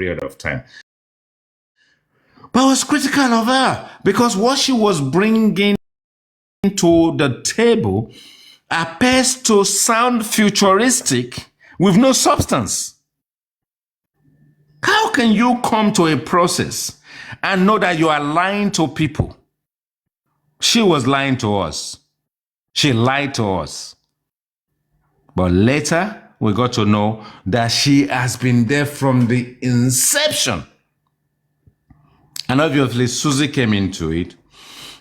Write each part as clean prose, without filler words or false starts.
period of time. But I was critical of her because what she was bringing to the table appears to sound futuristic with no substance. How can you come to a process and know that you are lying to people? She was lying to us. She lied to us. But later, we got to know that she has been there from the inception. And obviously, Susie came into it.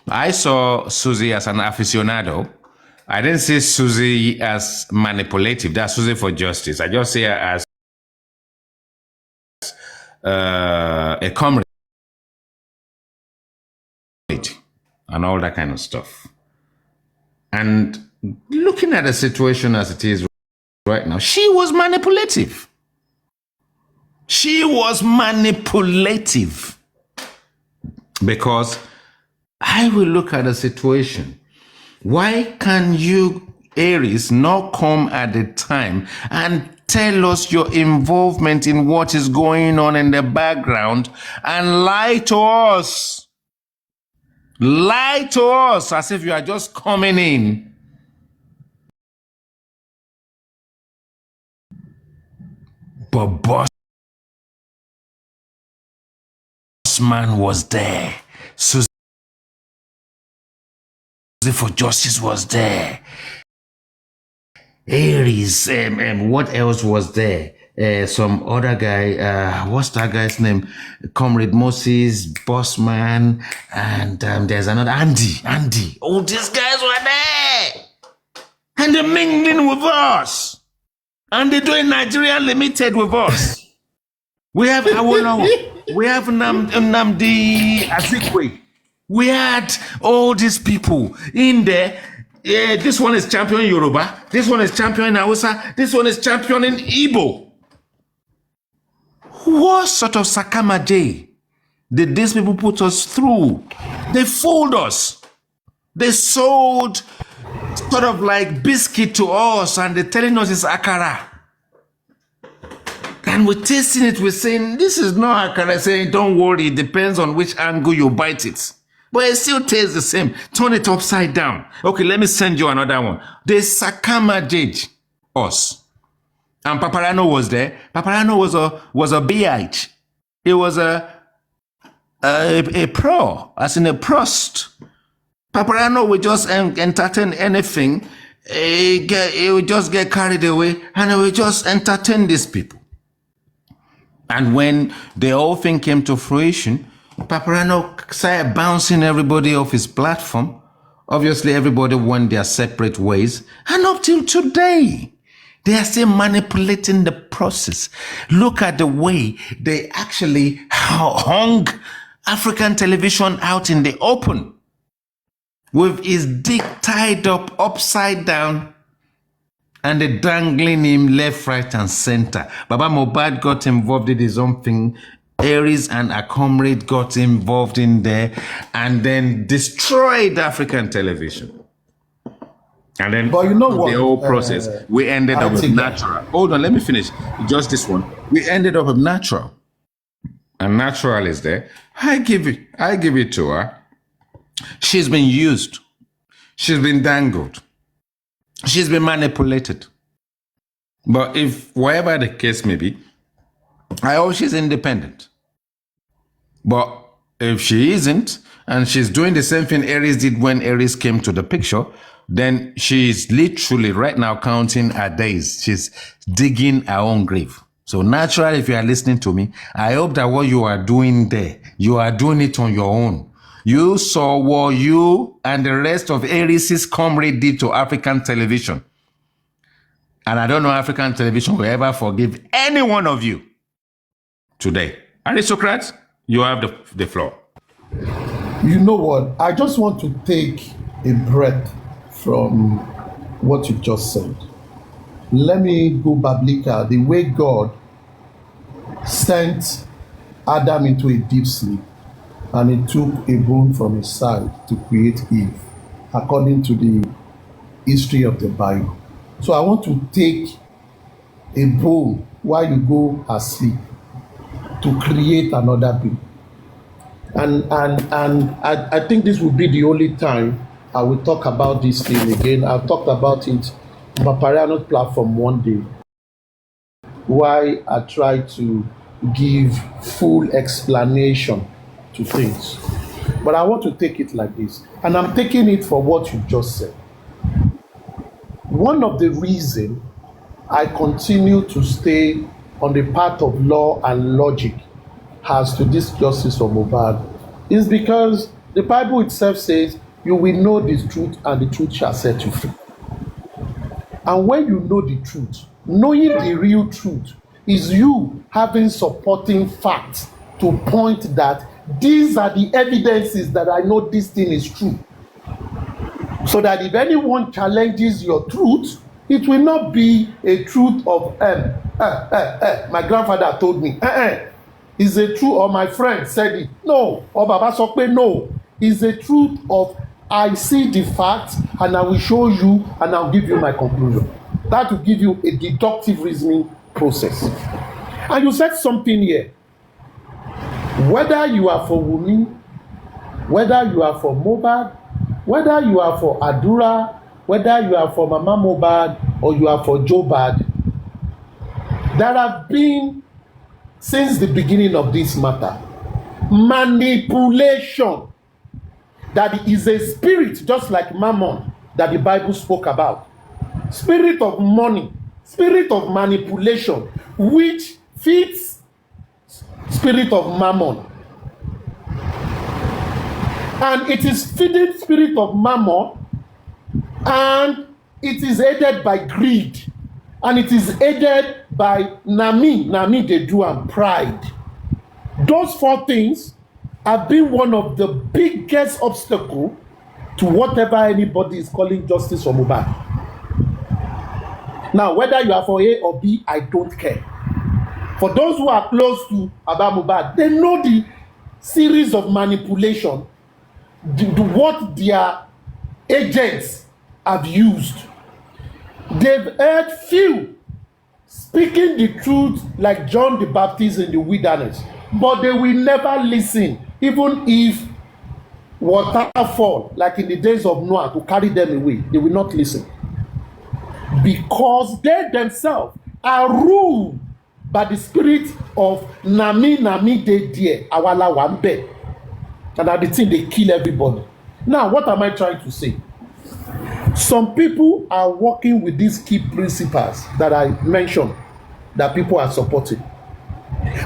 I saw Susie as an aficionado. I didn't see Susie as manipulative. That's Susie for Justice. I just see her as a comrade and all that kind of stuff. And looking at the situation as it is right now, she was manipulative. She was manipulative. Because I will look at the situation. Why can you, Aries, not come at the time and tell us your involvement in what is going on in the background and lie to us? Lie to us as if you are just coming in. But Bossman was there. Susie for Justice was there. Aries, what else was there? Some other guy, what's that guy's name? Comrade Moses, Bossman, and there's another Andy. All these guys were there. And they're mingling with us. And they're doing Nigeria Limited with us. We have Awolowo. We have Nnamdi Azikiwe. We had all these people in there. Yeah, this one is champion Yoruba. This one is champion Hausa. This one is champion in Igbo. What sort of Sakamaje did these people put us through? They fooled us. They sold sort of like biscuit to us and they're telling us it's akara. And we're tasting it, we're saying, this is not akara. Saying, don't worry, it depends on which angle you bite it. But it still tastes the same. Turn it upside down. Okay, let me send you another one. They Sakamaje us. And Paparano was there. Paparano was a BH. It was a pro, as in a prost. Paparano would just entertain anything. He would just get carried away and he would just entertain these people. And when the whole thing came to fruition, Paparano started bouncing everybody off his platform. Obviously, everybody went their separate ways. And up till today, they are still manipulating the process. Look at the way they actually hung African television out in the open with his dick tied up upside down and they dangling him left, right, and center. Baba Mohbad got involved in his own thing. Aries and a comrade got involved in there and then destroyed African television. And then but you know what? The whole process, we ended up with Natural. Hold on, let me finish. Just this one. We ended up with Natural. And Natural is there. I give it to her. She's been used. She's been dangled. She's been manipulated. But if whatever the case may be, I hope she's independent. But if she isn't, and she's doing the same thing Aries did when Aries came to the picture, then she's literally right now counting her days. She's digging her own grave. So Natural, if you are listening to me, I hope that what you are doing there, you are doing it on your own. You saw what you and the rest of Aries' comrade did to African television. And I don't know African television will ever forgive any one of you today. Aristocrats, you have the floor. You know what? I just want to take a breath from what you just said. Let me go biblical. The way God sent Adam into a deep sleep and he took a bone from his side to create Eve, according to the history of the Bible. So I want to take a bone while you go asleep to create another bill. And I think this will be the only time I will talk about this thing again. I've talked about it on Papariano's platform one day, why I try to give full explanation to things. But I want to take it like this, and I'm taking it for what you just said. One of the reasons I continue to stay on the path of law and logic as to this justice of Mohbad is because the Bible itself says, you will know the truth and the truth shall set you free. And when you know the truth, knowing the real truth is you having supporting facts to point that these are the evidences that I know this thing is true. So that if anyone challenges your truth, it will not be a truth of my grandfather told me. Is a truth, or my friend said it. No. Or Baba Sokpe, no. Is a truth of I see the facts and I will show you and I'll give you my conclusion. That will give you a deductive reasoning process. And you said something here. Whether you are for Wunmi, whether you are for Mohbad, whether you are for Adura, whether you are for Mama Mohbad or you are for Jobad, there have been, since the beginning of this matter, manipulation that is a spirit just like Mammon that the Bible spoke about. Spirit of money, spirit of manipulation, which fits spirit of Mammon. And it is feeding spirit of Mammon, and it is aided by greed, and it is aided by Nami they do, and pride. Those four things have been one of the biggest obstacles to whatever anybody is calling justice for Mohbad. Now, whether you are for A or B, I don't care. For those who are close to Baba Mohbad, they know the series of manipulation, what their agents have used. They've heard few speaking the truth like John the Baptist in the wilderness, but they will never listen, even if water fall, like in the days of Noah, to carry them away. They will not listen. Because they themselves are ruled by the spirit of Nami de die, Awala Wambe. And at the thing, they kill everybody. Now, what am I trying to say? Some people are working with these key principles that I mentioned that people are supporting.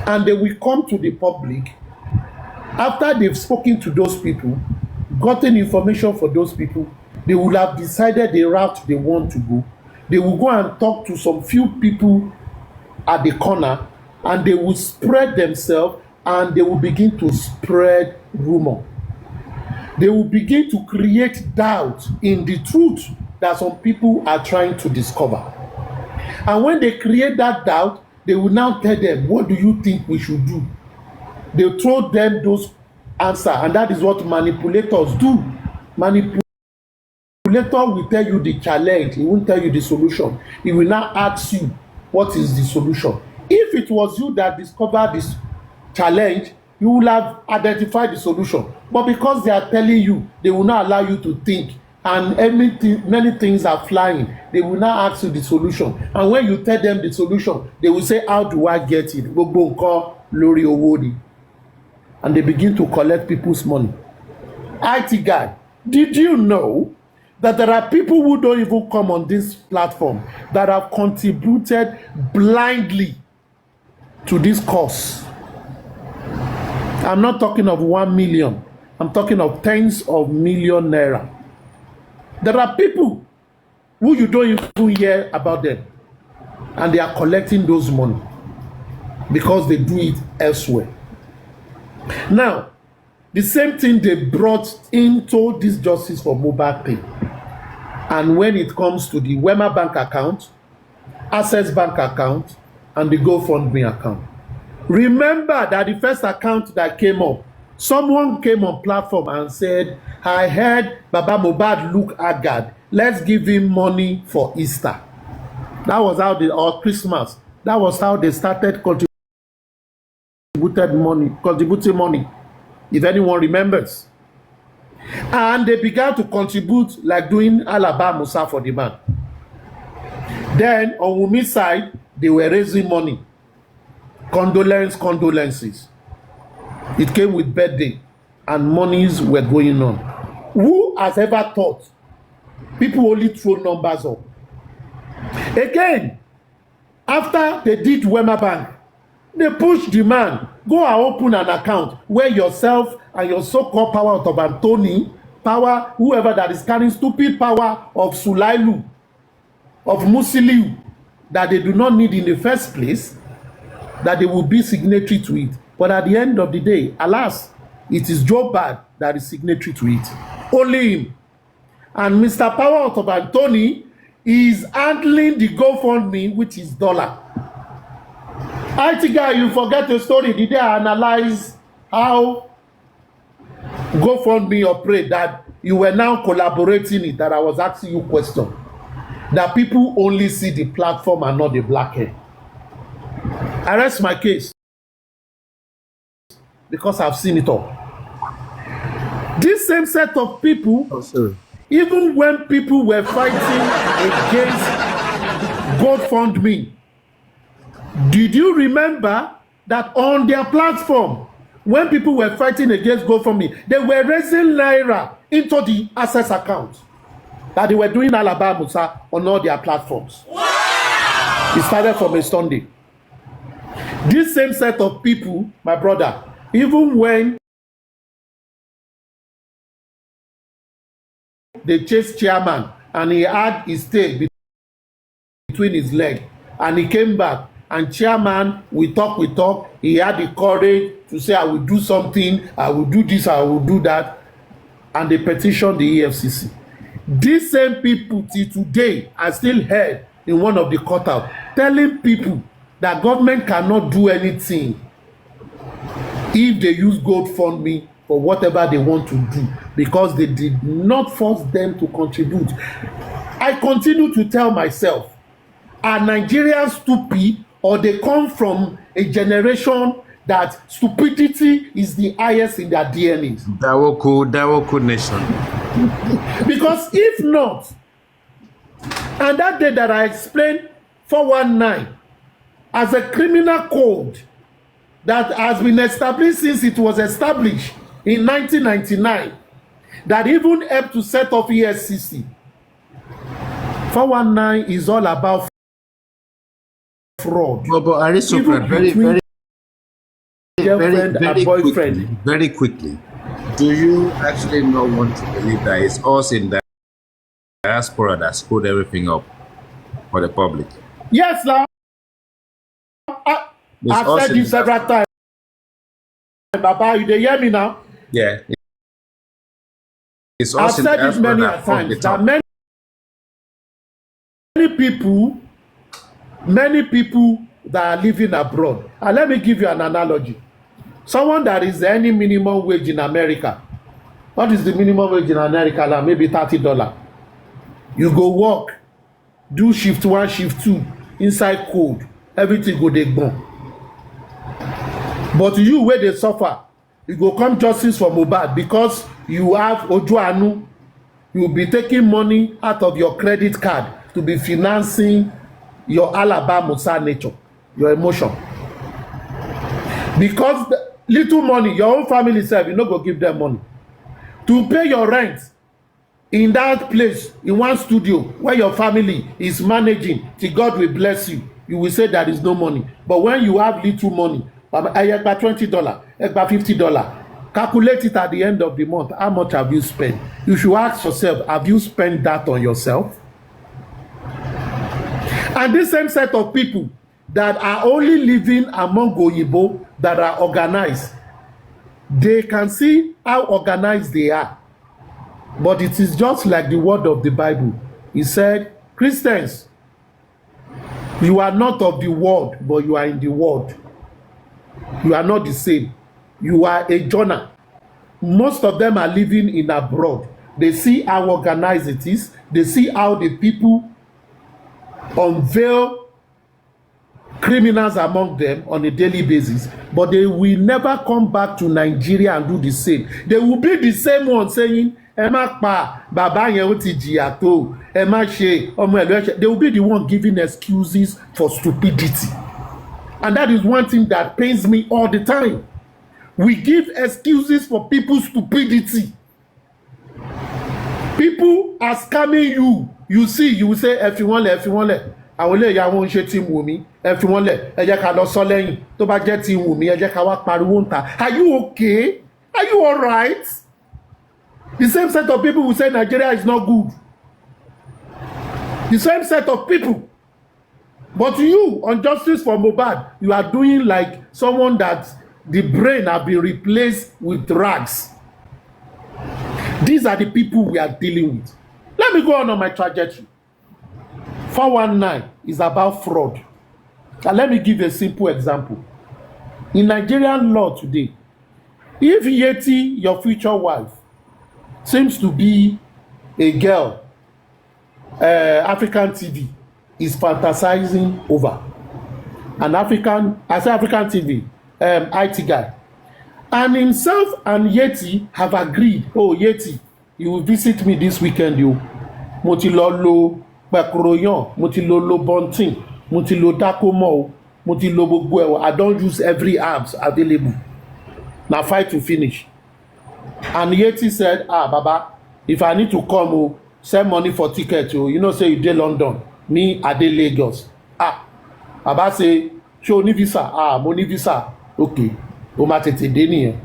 And they will come to the public after they've spoken to those people, gotten information for those people. They will have decided the route they want to go. They will go and talk to some few people at the corner, and they will spread themselves, and they will begin to spread rumor. They will begin to create doubt in the truth that some people are trying to discover. And when they create that doubt, they will now tell them, what do you think we should do? They throw them those answers, and that is what manipulators do. Manipulator will tell you the challenge, he won't tell you the solution. He will now ask you, what is the solution? If it was you that discovered this challenge, you will have identified the solution. But because they are telling you, they will not allow you to think, and many things are flying. They will not ask you the solution. And when you tell them the solution, they will say, how do I get it? Lori Owodi. And they begin to collect people's money. IT guy, did you know that there are people who don't even come on this platform that have contributed blindly to this cause? I'm not talking of 1 million. I'm talking of tens of million naira. There are people who you don't even hear about them, and they are collecting those money because they do it elsewhere. Now, the same thing they brought into this justice for Mohbad thing. And when it comes to the Wema Bank account, Access Bank account, and the GoFundMe account, remember that the first account that came up, someone came on platform and said, I heard Baba Mohbad look haggard. Let's give him money for Easter. That was how or Christmas. That was how they started contributing contributing money, if anyone remembers. And they began to contribute, like doing Alaba Musa for the man. Then on Wumi's side, they were raising money. Condolences. It came with birthday, and monies were going on. Who has ever thought people only throw numbers up? Again, after they did Wema Bank, they pushed the man, go and open an account where yourself and your so-called power of Anthony, power, whoever that is carrying stupid power of Sulailu, of Musiliu, that they do not need in the first place, that they will be signatory to it. But at the end of the day, alas, it is Joe Bad that is signatory to it. Only him. And Mr. Power of Anthony is handling the GoFundMe, which is dollar. I think you forget the story. Did they analyze how GoFundMe operate, that you were now collaborating it, that I was asking you question? That people only see the platform and not the blackhead. I rest my case because I've seen it all. This same set of people, even when people were fighting against GoFundMe, did you remember that on their platform, when people were fighting against GoFundMe, they were raising naira into the access account, that they were doing Alaba Musa on all their platforms? Wow! It started from a Sunday. This same set of people, my brother, even when they chased chairman and he had his tail between his legs, and he came back, and chairman, we talk, he had the courage to say, I will do something, I will do this, I will do that, and they petitioned the EFCC. These same people till today are still heard in one of the courthouse telling people that government cannot do anything if they use GoFundMe for whatever they want to do, because they did not force them to contribute. I continue to tell myself, are Nigerians stupid, or they come from a generation that stupidity is the highest in their DNAs? Dawoku nation. Because if not, and that day that I explained 419 as a criminal code that has been established since it was established in 1999, that even helped to set up ESCC. 419 is all about fraud. But Aristocrat, very quickly, do you actually not want to believe that it's us in the diaspora that screwed everything up for the public? Yes, now. I've said this several times. Baba, you hear me now? Yeah. It's I've said this many times that many people that are living abroad. And let me give you an analogy. Someone that is any minimum wage in America. What is the minimum wage in America now? Maybe $30. You go work, do shift 1, shift 2, inside cold, everything go dey gone. But you, where they suffer, you go come justice for Mohbad because you have Ojuanu. You will be taking money out of your credit card to be financing your Alaba Musa nature, your emotion. Because little money, your own family self, you no go give them money. To pay your rent in that place, in one studio, where your family is managing, till God will bless you, you will say there is no money. But when you have little money, egba $20, egba $50, calculate it at the end of the month. How much have you spent? You should ask yourself, have you spent that on yourself? And this same set of people that are only living among Oyibo that are organized, they can see how organized they are. But it is just like the word of the Bible. He said, Christians, you are not of the world, but you are in the world. You are not the same. You are a joiner. Most of them are living in abroad. They see how organized it is. They see how the people unveil criminals among them on a daily basis, but they will never come back to Nigeria and do the same. They will be the same one saying, ẹ má pa bàbá yẹn ó ti jìyà tó, ẹ má ṣe ọmọ ẹ̀ ló ṣe. They will be the one giving excuses for stupidity. And that is one thing that pains me all the time. We give excuses for people's stupidity. People are scamming you. You see, you will say, ẹ fi wọ́n lẹ̀, ẹ fi wọ́n lẹ̀. Àwọn ilé ìyá wọn ń ṣe tí ń wù mí, ẹ fi wọ́n lẹ̀, ẹ jẹ́ ká lọ sọ lẹ́yìn. Tó bá jẹ́ tí ń wù mí, ẹ jẹ́ ká wá pariwo ń ta. Are you okay? Are you all right? The same set of people will say Nigeria is not good. The same set of people. But you, on Justice for Mohbad, you are doing like someone that the brain have been replaced with rags. These are the people we are dealing with. Let me go on my trajectory. 419 is about fraud. And let me give a simple example. In Nigerian law today, if Yeti, your future wife, seems to be a girl, African TV is fantasizing over an African, I say African TV, IT guy, and himself and Yeti have agreed, oh Yeti, you will visit me this weekend, you mo ti lọ lo Pekoroyan, mo ti lo Bontin, mo ti lo Dakomo, mo ti lo gbogbo ẹ̀. I don't use every apps available. Now fight to finish. And Yeti said, Baba, if I need to come, oh, send money for ticket, oh, you know, say you dey London, me, I dey Lagos. Baba say, show ni visa. Mo ní visa. Okay. O ma tètè dé nìyẹn.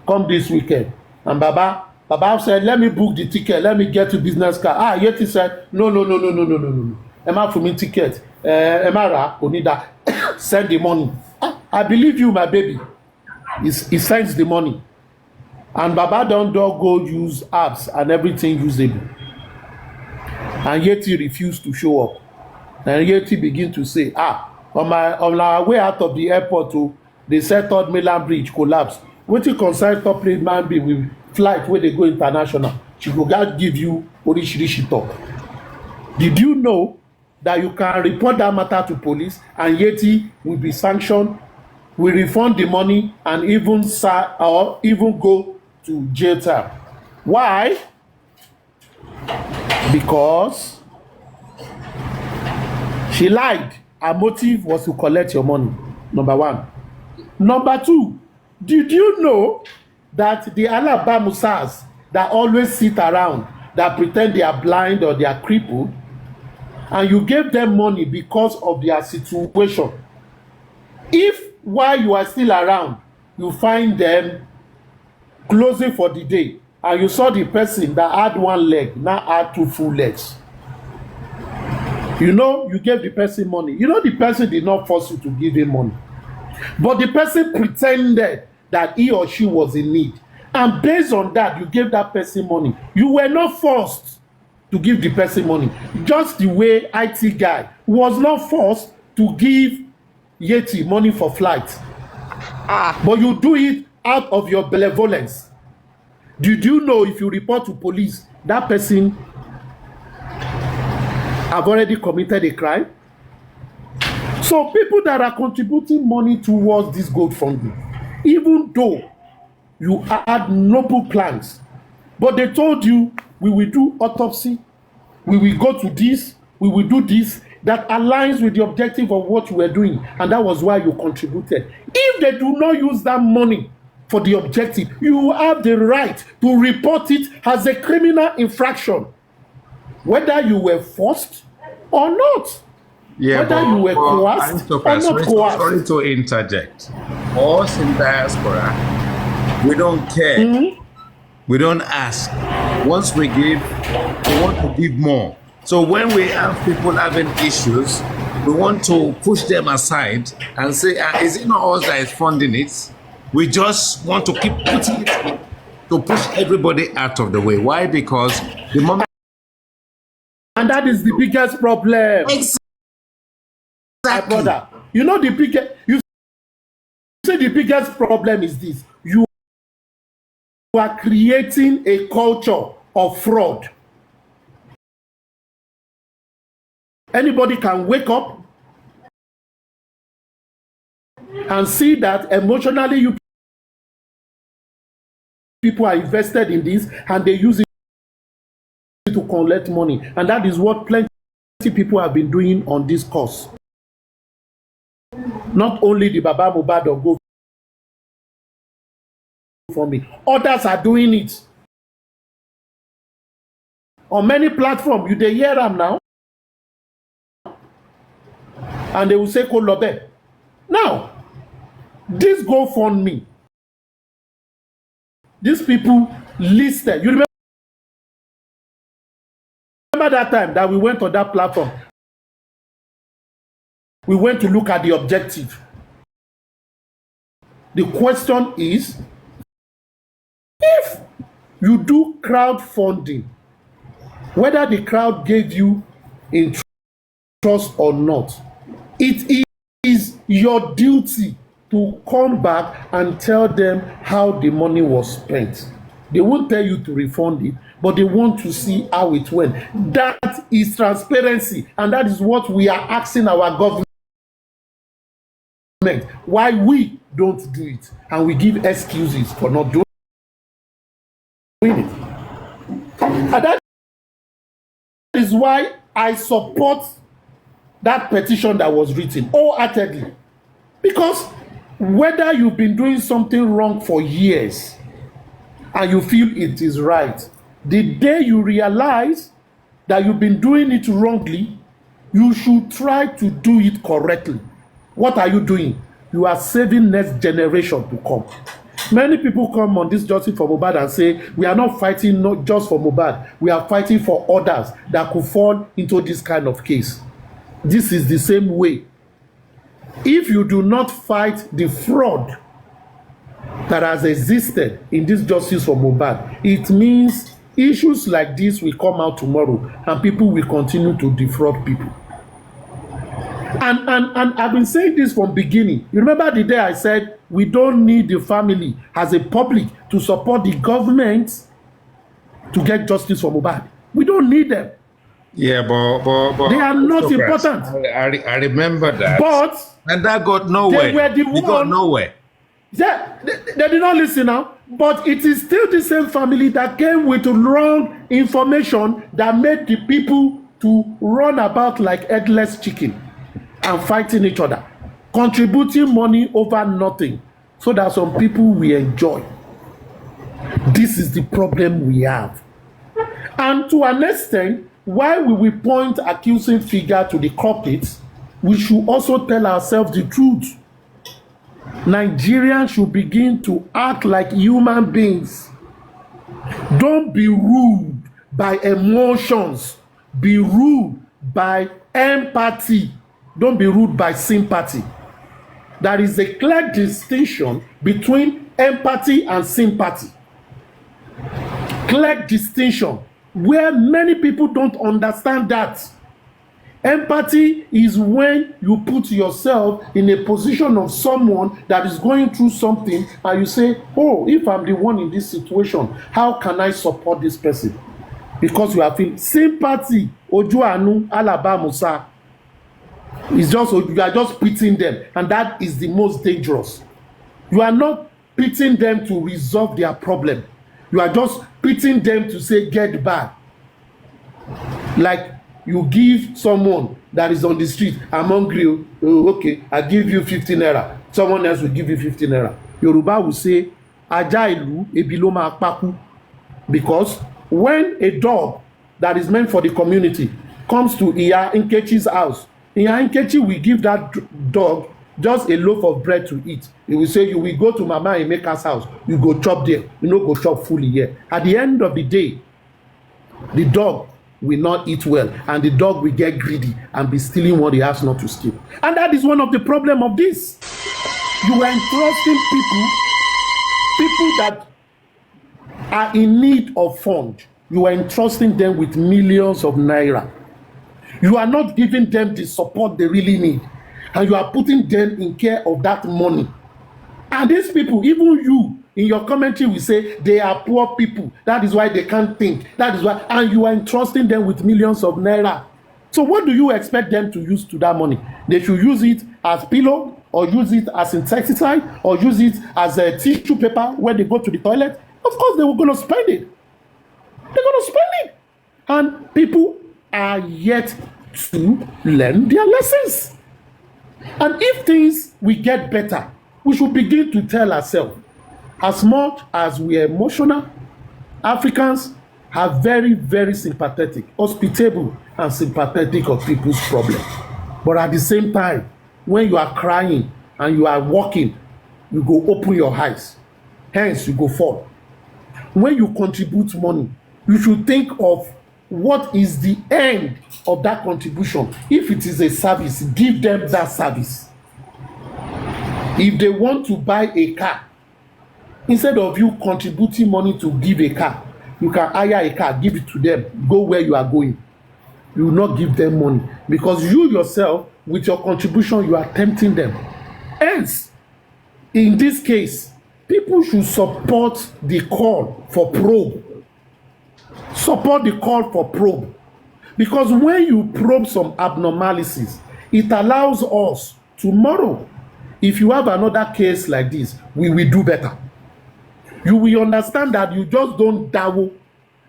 Come this weekend. And Baba said, let me book the ticket. Let me get to business car. Yeti said, no. Ẹ má fún mi ticket. Ẹ má rà, kò ní dá. Send the money. I believe you, my baby. He sends the money. And Baba don go use apps and everything usable. And Yeti refused to show up. And Yeti begin to say, on our way out of the airport, they said Third Mainland Bridge collapsed. Wetin concern Third Mainland Bridge with flight where they go international? She go gats give you orishirishi talk. Did you know that you can report that matter to police and Yeti will be sanctioned, will refund the money, and even go to jail time? Why? Because she lied. Her motive was to collect your money. Number one. Number two, did you know that the Alabamusas that always sit around, that pretend they are blind or they are crippled, and you gave them money because of their situation? If while you are still around, you find them closing for the day, and you saw the person that had one leg now had two full legs, you know, you gave the person money. You know, the person did not force you to give him money, but the person pretended that he or she was in need, and based on that, you gave that person money. You were not forced to give the person money, just the way IT guy was not forced to give Yeti money for flight. But you do it out of your benevolence. Did you know if you report to police, that person have already committed a crime? So people that are contributing money towards this GoFundMe, even though you had noble plans, but they told you, we will do autopsy, we will go to this, we will do this, that aligns with the objective of what you were doing, and that was why you contributed. If they do not use that money for the objective, you have the right to report it as a criminal infraction, whether you were forced or not. Yeah, whether you were coerced or not coerced. Sorry to interject. Us in diaspora, we don't care. Mm-hmm. We don't ask. Once we give, we want to give more. So when we have people having issues, we want to push them aside and say, is it not us that is funding it? We just want to keep putting it to push everybody out of the way. Why? Because the moment... And that is the biggest problem. Exactly. My brother, you know the biggest... You see the biggest problem is this. You are creating a culture of fraud. Anybody can wake up and see that emotionally you people are invested in this and they use it to collect money. And that is what plenty people have been doing on this course. Not only the Baba Mohbad or GoFundMe, others are doing it. On many platforms, you dey hear them now. And they will say, Kolobe. Now, this GoFundMe, these people listed. You remember that time that we went on that platform? We went to look at the objective. The question is, if you do crowdfunding, whether the crowd gave you in trust or not, it is your duty to come back and tell them how the money was spent. They won't tell you to refund it, but they want to see how it went. That is transparency, and that is what we are asking our government. Why we don't do it, and we give excuses for not doing it. And that is why I support that petition that was written wholeheartedly. Because whether you've been doing something wrong for years and you feel it is right, the day you realize that you've been doing it wrongly, you should try to do it correctly. What are you doing? You are saving next generation to come. Many people come on this justice for Mohbad and say, we are not fighting not just for Mohbad, we are fighting for others that could fall into this kind of case. This is the same way. If you do not fight the fraud that has existed in this justice for Mohbad, it means issues like this will come out tomorrow and people will continue to defraud people. And I've been saying this from beginning. You remember the day I said we don't need the family as a public to support the government to get justice for Mohbad. We don't need them. Yeah, but they are not important. I remember that. But and that got nowhere. They were the one. Got nowhere. Yeah, they did not listen now. But it is still the same family that came with wrong information that made the people to run about like headless chicken and fighting each other, contributing money over nothing, so that some people will enjoy. This is the problem we have. And to an extent, while we will point accusing finger to the culprits, we should also tell ourselves the truth. Nigerians should begin to act like human beings. Don't be ruled by emotions. Be ruled by empathy. Don't be ruled by sympathy. There is a clear distinction between empathy and sympathy. Clear distinction where many people don't understand that. Empathy is when you put yourself in a position of someone that is going through something and you say, oh, if I'm the one in this situation, how can I support this person? Because you are feeling sympathy. Ojuanu Alabamusa. It's just, you are just pitying them, and that is the most dangerous. You are not pitying them to resolve their problem. You are just pitying them to say get back. Like you give someone that is on the street, I'm hungry, oh, okay, I give you 15 naira. Someone else will give you 15 naira. Yoruba will say, Aja ilu ebi lo ma paku. Because when a dog that is meant for the community comes to Iya Nkechi's house, Iya Nkechi will give that dog just a loaf of bread to eat. He will say, you will go to Mama Emeka's house, you go chop there, you no go chop fully here. At the end of the day, the dog will not eat well, and the dog will get greedy and be stealing what he has not to steal. And that is one of the problems of this. You are entrusting people that are in need of funds. You are entrusting them with millions of naira. You are not giving them the support they really need, and you are putting them in care of that money. And these people, even you, in your commentary, will say they are poor people. That is why they can't think. That is why, and you are entrusting them with millions of naira. So what do you expect them to use to that money? They should use it as pillow. or use it as insecticide, or use it as a tissue paper when they go to the toilet, of course they were going to spend it. They're going to spend it. And people are yet to learn their lessons. And if things will get better, we should begin to tell ourselves, as much as we are emotional, Africans are very, very sympathetic, hospitable, and sympathetic of people's problems. But at the same time, when you are crying and you are walking, you go open your eyes. Hence, you go fall. When you contribute money, you should think of what is the end of that contribution. If it is a service, give them that service. If they want to buy a car, instead of you contributing money to give a car, you can hire a car, give it to them, go where you are going. You will not give them money, because you yourself, with your contribution, you are tempting them. Hence, in this case, people should support the call for probe. Support the call for probe. Because when you probe some abnormalities, it allows us tomorrow, if you have another case like this, we will do better. You will understand that you just don't dabble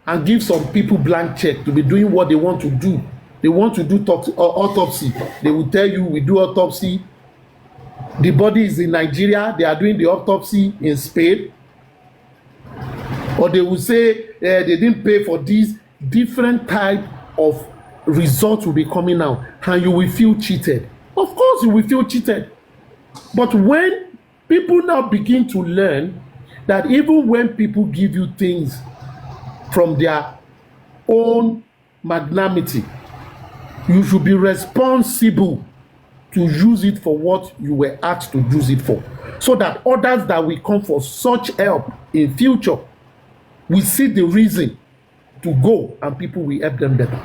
and give some people blank check to be doing what they want to do. They want to do autopsy. They will tell you, we do autopsy. The body is in Nigeria. They are doing the autopsy in Spain. Or they will say they didn't pay for this. Different type of results will be coming out, and you will feel cheated. Of course, you will feel cheated. But when people now begin to learn that even when people give you things from their own magnanimity, you should be responsible to use it for what you were asked to use it for, so that others that will come for such help in future will see the reason to go, and people will help them better.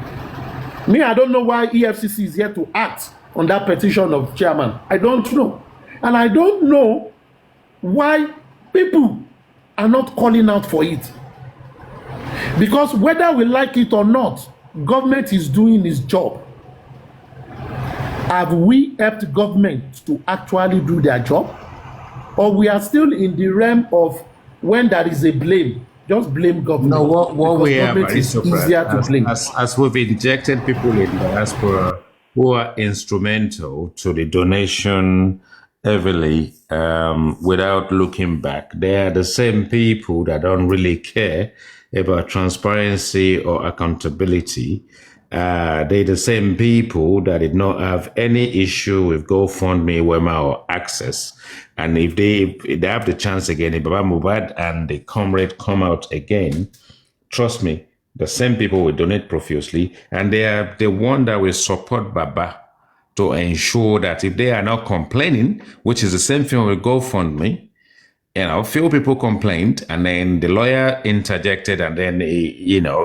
Me, I don't know why EFCC is here to act on that petition of chairman. I don't know. And I don't know why people are not calling out for it. Because whether we like it or not, government is doing its job. Have we helped government to actually do their job? Or we are still in the realm of when there is a blame, just blame government? No, what we have is easier to blame. As we've injected people in diaspora who are instrumental to the donation heavily without looking back. They are the same people that don't really care about transparency or accountability. They're the same people that did not have any issue with GoFundMe, Wema, or Access. And if they have the chance again, if Baba Mubad and the comrade come out again, trust me, the same people will donate profusely, and they are the one that will support Baba to ensure that if they are not complaining, which is the same thing with GoFundMe, few people complained, and then the lawyer interjected, and then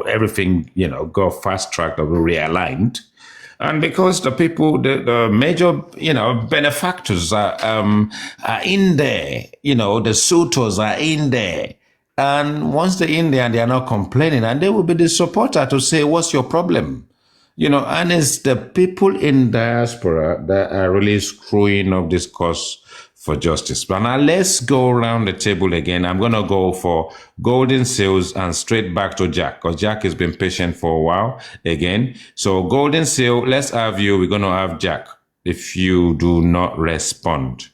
everything got fast tracked or realigned, and because the people, the major benefactors are in there, the suitors are in there, and once they're in there and they are not complaining, and they will be the supporter to say, what's your problem? And it's the people in diaspora that are really screwing up this cause for justice. But now let's go around the table again. I'm going to go for Golden Seals and straight back to Jack, because Jack has been patient for a while again. So Golden Seal, let's have you. We're going to have Jack if you do not respond.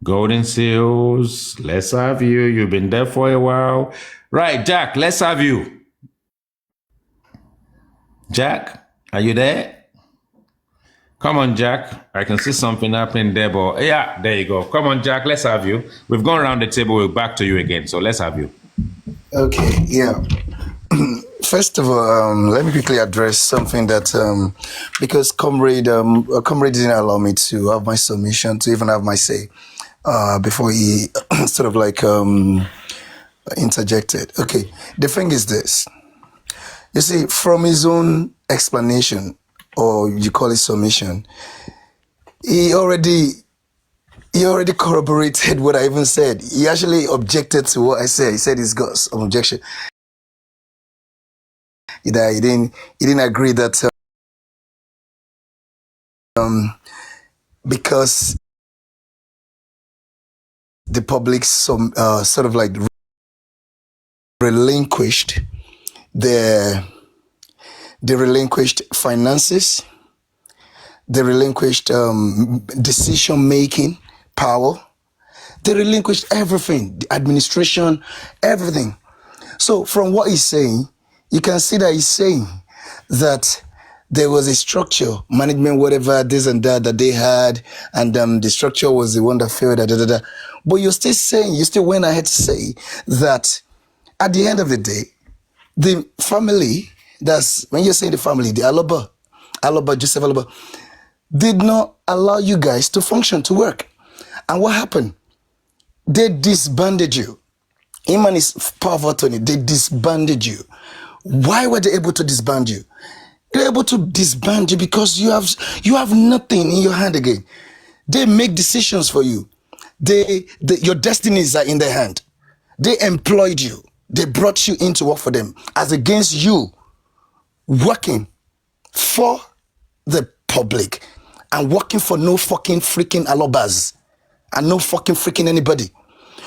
Golden Seals, let's have you. You've been there for a while. Right, Jack, let's have you. Jack, are you there? Come on, Jack. I can see something happening there, but yeah, there you go. Come on, Jack. Let's have you. We've gone around the table. We're back to you again. So let's have you. Okay, yeah. First of all, let me quickly address something that, because comrade didn't allow me to have my submission, to even have my say, before he sort of like interjected. Okay, the thing is this. You see, from his own explanation, or you call it submission, he already corroborated what I even said. He actually objected to what I said. He said he's got some objection. He didn't agree that because the public some sort of like relinquished their they relinquished finances, they relinquished decision making power, they relinquished everything, the administration, everything. So from what he's saying, you can see that he's saying that there was a structure, management, whatever, this and that they had, and the structure was the one that failed. Da, da, da, da. But you're still saying, you still went ahead to say that at the end of the day, the family, that's when you're saying the family, the Aloba, Joseph Aloba, did not allow you guys to function, to work. And what happened? They disbanded you. Him and his power of attorney, they disbanded you. Why were they able to disband you? They're able to disband you because you have nothing in your hand again. They make decisions for you. Your destinies are in their hand. They employed you. They brought you in to work for them, as against you working for the public and working for no fucking freaking alobas and no fucking freaking anybody.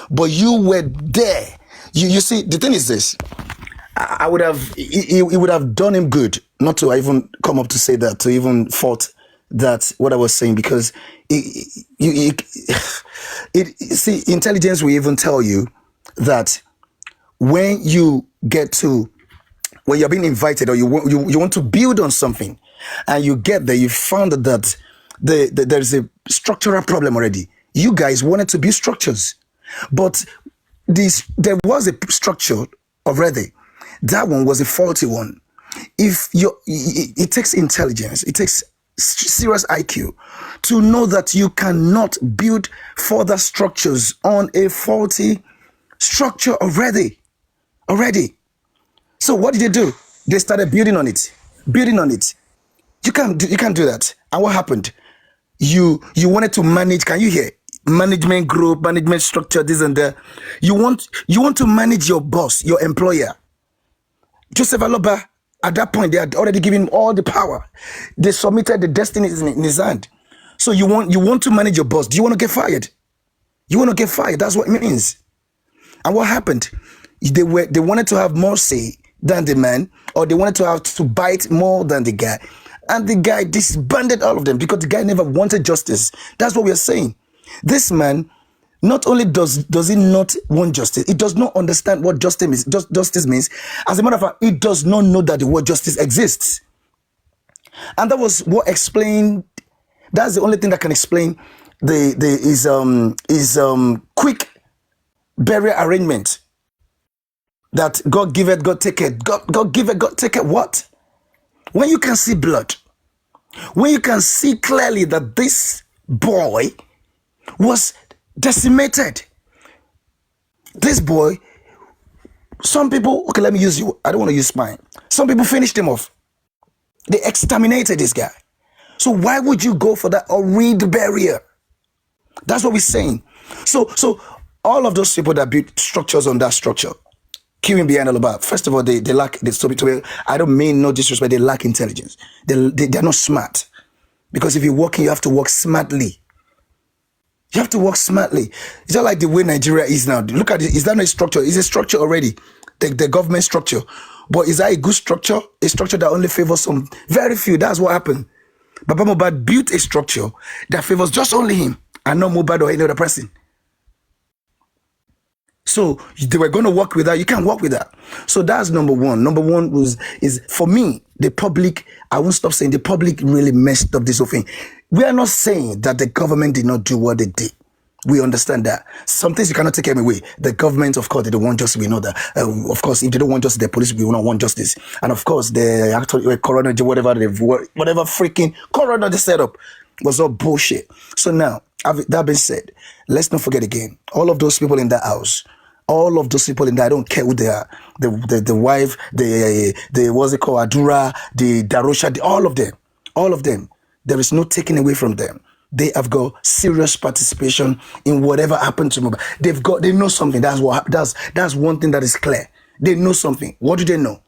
But you were there. You see, the thing is this. I would have, it would have done him good not to even come up to say that, to even fault that what I was saying, because see, intelligence will even tell you that when you get to, when you're being invited or you want to build on something and you get there, you found that there's a structural problem already. You guys wanted to build structures, but there was a structure already. That one was a faulty one. It takes intelligence, it takes serious IQ to know that you cannot build further structures on a faulty structure already. So what did they do? They started building on it. You can't do that. And what happened? You wanted to manage. Can you hear? Management group, management structure, this and that. You want to manage your boss, your employer. Joseph Aloba, at that point, they had already given him all the power. They submitted the destinies in his hand. So you want to manage your boss. Do you want to get fired? You want to get fired. That's what it means. And what happened? They wanted to have more say than the man, or they wanted to have to bite more than the guy. And the guy disbanded all of them because the guy never wanted justice. That's what we are saying. This man, not only does he not want justice, he does not understand what justice means. As a matter of fact, he does not know that the word justice exists. And that was what explained. That's the only thing that can explain his quick burial arrangement. That God give it, God take it. God give it, God take it. What? When you can see blood, when you can see clearly that this boy was decimated. This boy, some people, okay, let me use you. I don't want to use mine. Some people finished him off. They exterminated this guy. So why would you go for that horrid burial? That's what we're saying. So all of those people that built structures on that structure, queuing behind Aloba, first of all, they lack, I don't mean no disrespect, they lack intelligence. They're not smart. Because if you're working, you have to work smartly. You have to work smartly. It's not like the way Nigeria is now. Look at it. Is that not a structure? It's a structure already. The government structure. But is that a good structure? A structure that only favors some very few. That's what happened. Baba Mohbad built a structure that favors just only him and not Mohbad or any other person. So they were going to work with that. You can't work with that. So that's number one. Number one is for me, the public, I won't stop saying the public really messed up this whole thing. We are not saying that the government did not do what they did. We understand that. Some things you cannot take them away. The government, of course, they don't want justice. We know that. Of course, if they don't want justice, the police will not want justice. And of course, the actual coroner, whatever freaking coroner they set up was all bullshit. So now, that being said, let's not forget again, all of those people in that house, all of those people in there, I don't care who they are, the wife, the what's it called, Adura, the Darosha, all of them, there is no taking away from them. They have got serious participation in whatever happened to Mohbad. They know something. That's one thing that is clear. They know something. What do they know?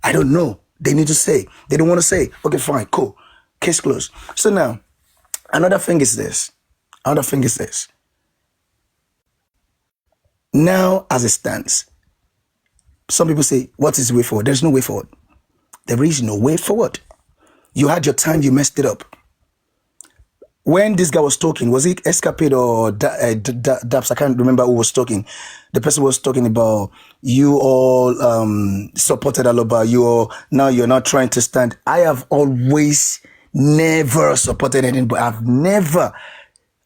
I don't know. They need to say. They don't want to say. Okay, fine, cool. Case closed. So now, another thing is this. Now, as it stands, some people say, what is the way forward? There's no way forward. There is no way forward. You had your time, you messed it up. When this guy was talking, was it Escapade or Daps? I can't remember who was talking. The person was talking about you all supported Aloba. You're not trying to stand. I have always never supported anybody. I've never.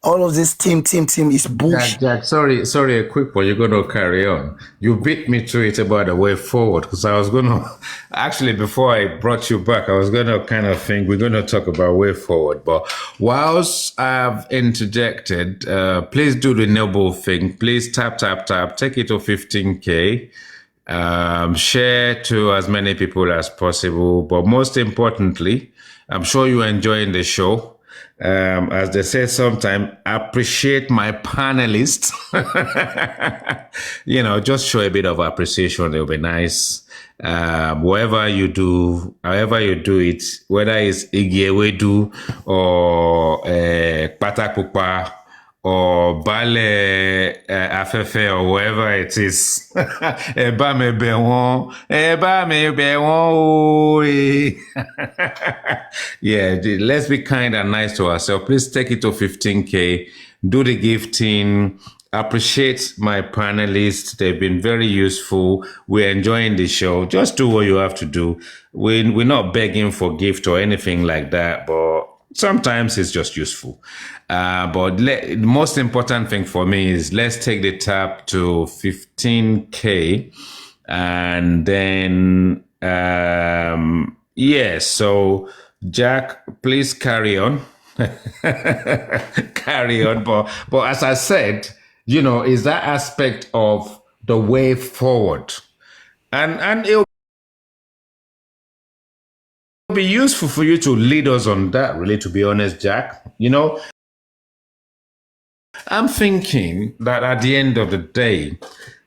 All of this team is bullshit. Jack, sorry, a quick one. You're going to carry on. You beat me to it about the way forward because I was going to, actually, before I brought you back, I was going to kind of think we're going to talk about way forward. But whilst I've interjected, please do the noble thing. Please tap, take it to 15K. Share to as many people as possible. But most importantly, I'm sure you're enjoying the show. As they say sometimes, appreciate my panelists. Just show a bit of appreciation. It'll be nice. However you do it, whether it's Igiewedu or Patakupa or Bale Afefe or whoever it is. Eba me bewon. Yeah, let's be kind and nice to ourselves. Please take it to 15K. Do the gifting. Appreciate my panelists. They've been very useful. We're enjoying the show. Just do what you have to do. We're not begging for gift or anything like that, but sometimes it's just useful. But the most important thing for me is let's take the tap to 15K. And then, so Jack, please carry on. Carry on. But as I said, is that aspect of the way forward. And it'll be useful for you to lead us on that, really, to be honest, Jack. I'm thinking that at the end of the day,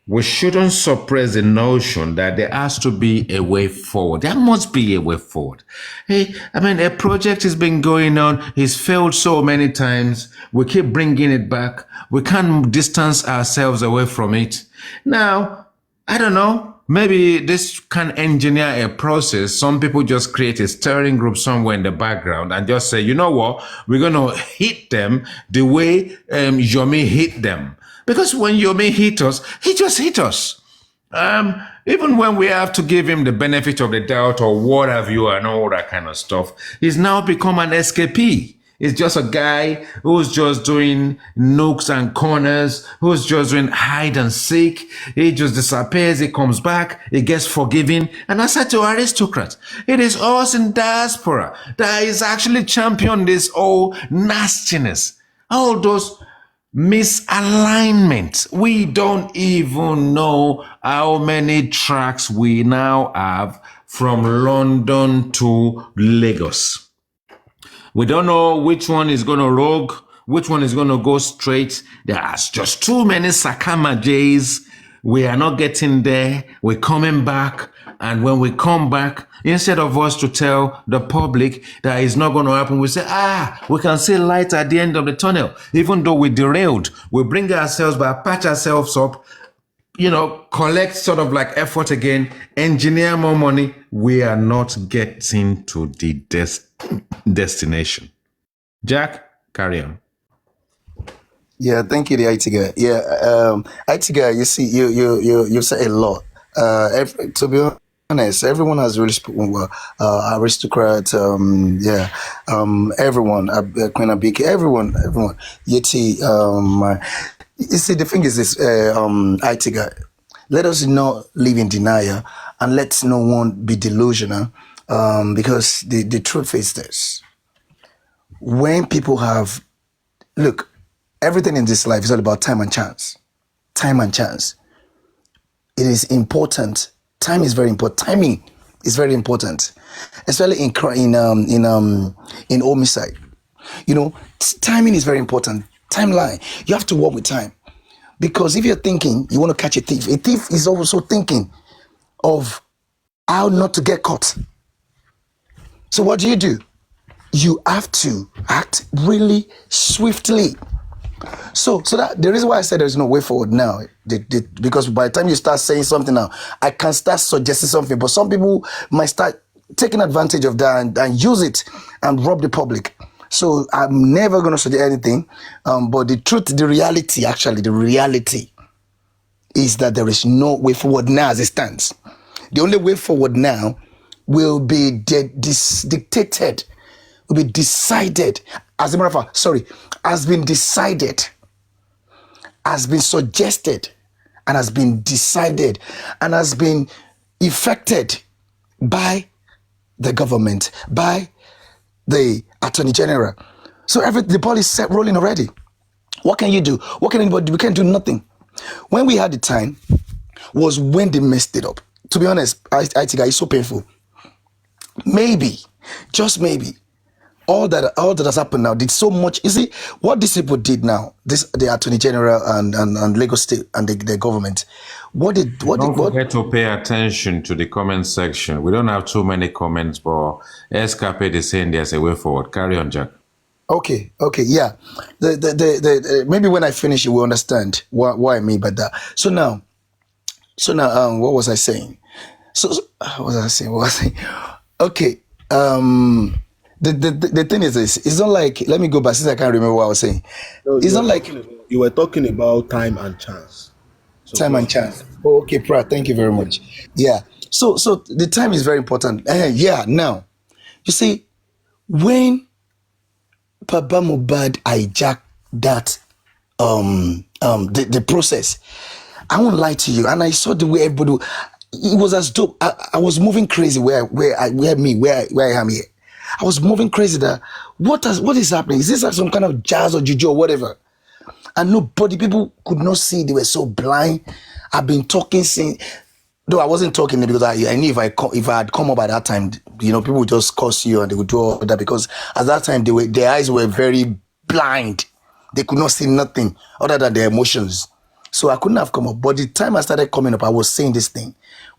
we shouldn't suppress the notion that there has to be a way forward. There must be a way forward. A project has been going on. It's failed so many times. We keep bringing it back. We can't distance ourselves away from it. Now, I don't know. Maybe this can engineer a process. Some people just create a steering group somewhere in the background and just say, you know what? We're going to hit them the way Yomi hit them. Because when Yomi hit us, he just hit us. Even when we have to give him the benefit of the doubt or what have you and all that kind of stuff, he's now become an escapee. He's just a guy who's just doing nooks and corners, who's just doing hide and seek. He just disappears, he comes back, he gets forgiven. And I said to aristocrats, it is us in diaspora that is actually champion this old nastiness. All those misalignment. We don't even know how many tracks we now have from London to Lagos. We don't know which one is going to rogue, which one is going to go straight. There's just too many Sakama J's. We are not getting there. We're coming back. And when we come back, instead of us to tell the public that it's not going to happen, we say, we can see light at the end of the tunnel. Even though we derailed, we bring ourselves back, patch ourselves up, collect sort of like effort again, engineer more money. We are not getting to the destination. Jack, carry on. Yeah, thank you, the IT guy. Yeah, IT guy, you see, you say a lot. To be honest, everyone has really spoken well. Aristocrat, everyone, Queen Abike, everyone. Yeti, you see, the thing is this, IT guy, let us not live in denial and let no one be delusional, because the truth is this. When people look, everything in this life is all about time and chance. Time and chance. It is important. Time is very important. Timing is very important, especially in homicide. Timing is very important. Timeline. You have to work with time, because if you're thinking you want to catch a thief is also thinking of how not to get caught. So what do? You have to act really swiftly. So that the reason why I said there's no way forward now, because by the time you start saying something now, I can start suggesting something, but some people might start taking advantage of that and use it and rob the public. So I'm never going to suggest anything. But the truth, the reality is that there is no way forward now as it stands. The only way forward now will be dictated, will be decided. As a matter of fact, has been decided, has been suggested, and has been decided, and has been effected by the government, by the Attorney General. So the ball is set rolling already. What can you do? What can anybody do? We can't do nothing. When we had the time was when they messed it up. To be honest, I think it's so painful. Maybe, just maybe, all that has happened now did so much. You see, what these people did now, the Attorney General and Lagos State and the government, Don't forget to pay attention to the comment section. We don't have too many comments, but Escape is saying there's a way forward. Carry on, Jack. Okay, yeah. Maybe when I finish, you will understand what I mean by that. So now, what was I saying? What was I saying? Okay. The thing is this. It's not like, let me go back since I can't remember what I was saying. No, It's not like you were talking about time and chance. So time and chance. Oh, okay, Pratt. Thank you very much. Yeah. So the time is very important. Yeah. Now, you see, when Baba Mohbad hijacked that the process, I won't lie to you, and I saw the way everybody. It was as though I was moving crazy where I am here. I was moving crazy that what is happening? Is this like some kind of jazz or juju or whatever? And people could not see. They were so blind. I've been talking since, though I wasn't talking because I knew if I had come up at that time, people would just curse you and they would do all that, because at that time their eyes were very blind. They could not see nothing other than their emotions. So I couldn't have come up. But the time I started coming up, I was saying this thing.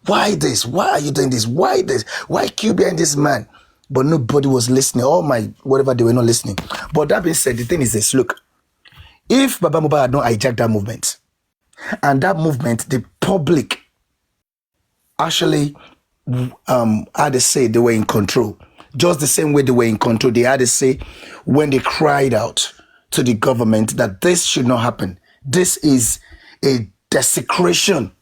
Why this? Why are you doing this? Why this? Why queue behind this man? But nobody was listening. All my whatever, they were not listening. But that being said, the thing is this: look, if Baba Mohbad had not hijacked that movement, and that movement, the public actually had to say they were in control, just the same way they were in control. They had to say when they cried out to the government that this should not happen. This is a desecration.